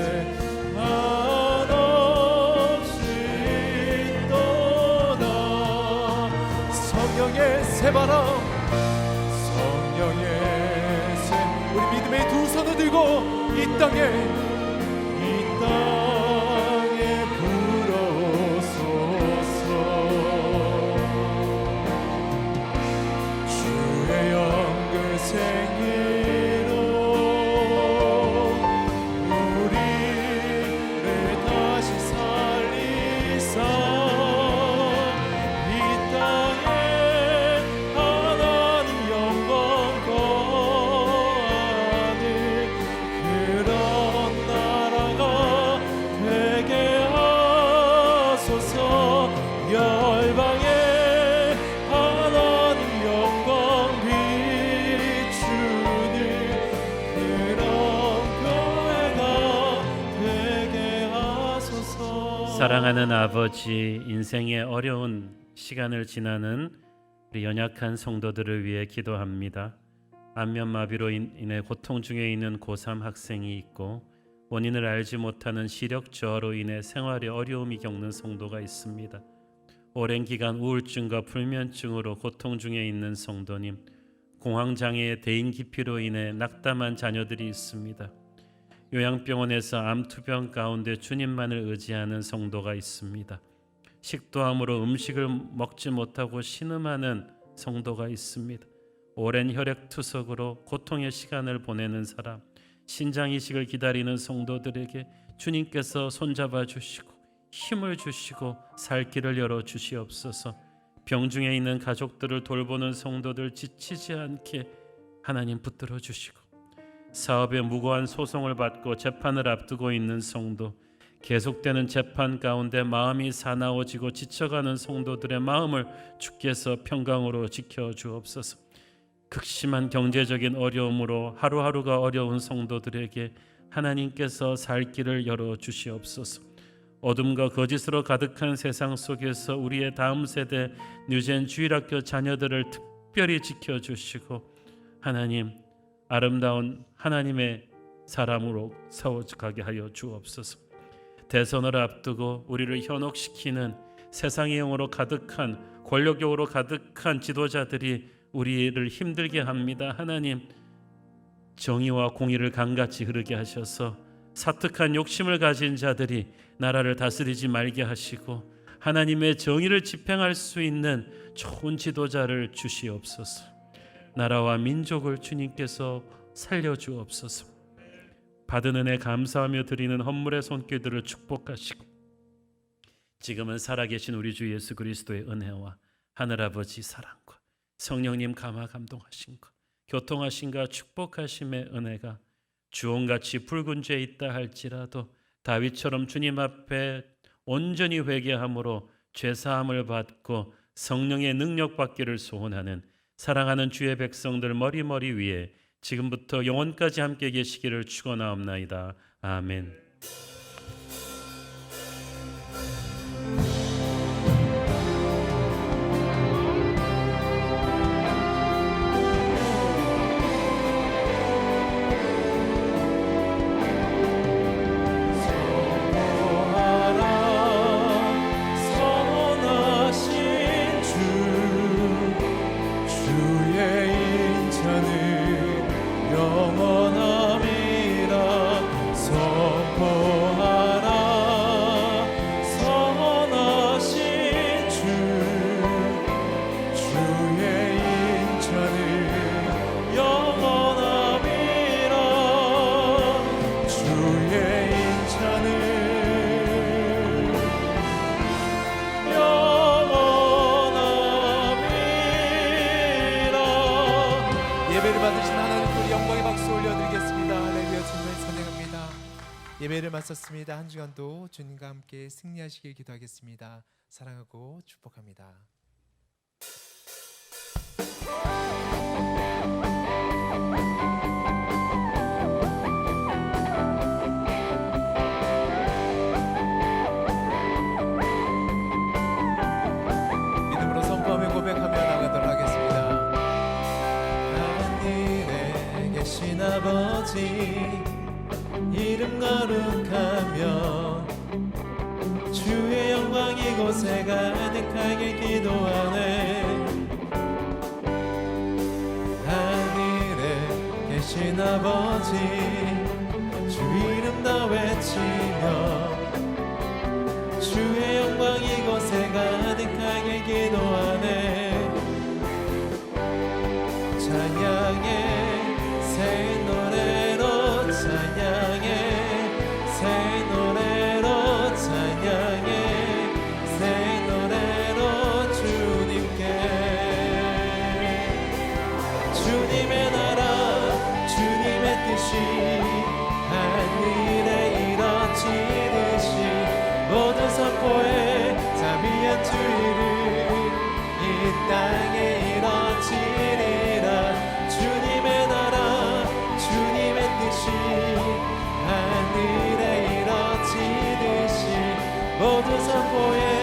한없이 떠나. 성령의 새바람, 성령의 새, 우리 믿음의 두 손을 들고 이 땅에 불어소서. 주의 영 사랑하는 아버지, 인생의 어려운 시간을 지나는 우리 연약한 성도들을 위해 기도합니다. 안면마비로 인해 고통 중에 있는 고3 학생이 있고 원인을 알지 못하는 시력 저하로 인해 생활에 어려움이 겪는 성도가 있습니다. 오랜 기간 우울증과 불면증으로 고통 중에 있는 성도님, 공황장애의 대인기피로 인해 낙담한 자녀들이 있습니다. 요양병원에서 암투병 가운데 주님만을 의지하는 성도가 있습니다. 식도암으로 음식을 먹지 못하고 신음하는 성도가 있습니다. 오랜 혈액투석으로 고통의 시간을 보내는 사람, 신장이식을 기다리는 성도들에게 주님께서 손잡아 주시고 힘을 주시고 살 길을 열어 주시옵소서. 병중에 있는 가족들을 돌보는 성도들 지치지 않게 하나님 붙들어 주시고, 사업에 무고한 소송을 받고 재판을 앞두고 있는 성도, 계속되는 재판 가운데 마음이 사나워지고 지쳐가는 성도들의 마음을 주께서 평강으로 지켜주옵소서. 극심한 경제적인 어려움으로 하루하루가 어려운 성도들에게 하나님께서 살 길을 열어 주시옵소서. 어둠과 거짓으로 가득한 세상 속에서 우리의 다음 세대 뉴젠 주일학교 자녀들을 특별히 지켜주시고 하나님, 아름다운 하나님의 사람으로 세워가게 하여 주옵소서. 대선을 앞두고 우리를 현혹시키는 세상의 영으로 가득한, 권력욕으로 가득한 지도자들이 우리를 힘들게 합니다. 하나님, 정의와 공의를 강같이 흐르게 하셔서 사특한 욕심을 가진 자들이 나라를 다스리지 말게 하시고 하나님의 정의를 집행할 수 있는 좋은 지도자를 주시옵소서. 나라와 민족을 주님께서 살려주옵소서. 받은 은혜 감사하며 드리는 헌물의 손길들을 축복하시고 지금은 살아계신 우리 주 예수 그리스도의 은혜와 하늘아버지 사랑과 성령님 감화 감동하심과 교통하심과 축복하심의 은혜가 주홍같이 붉은 죄 있다 할지라도 다윗처럼 주님 앞에 온전히 회개함으로 죄사함을 받고 성령의 능력 받기를 소원하는 사랑하는 주의 백성들 머리머리 위에 지금부터 영원까지 함께 계시기를 축원하옵나이다. 아멘. 예배를 마쳤습니다. 한 주간도 주님과 함께 승리하시길 기도하겠습니다. 사랑하고 축복합니다. 믿음으로 선포하며 고백하며 나가도록 하겠습니다. 하늘에 계신 아버지, 이름 거룩하며 주의 영광 이곳에 가득하게 기도하네. 하늘에 계신 아버지, 주 이름 다 외치며 주의 영광 이곳에 가득하게 기도하네. 찬양해 새 노래로 찬양해, 새 노래로 찬양해, 새 노래로 주님께. 주님의 나라 주님의 뜻이 하늘에 이뤄지듯이 모든 선포에 자비한 주의를 이 땅에 이뤄지리라. 주님의 나라 주님의 뜻이 하늘에 이뤄지듯이 모든 선포에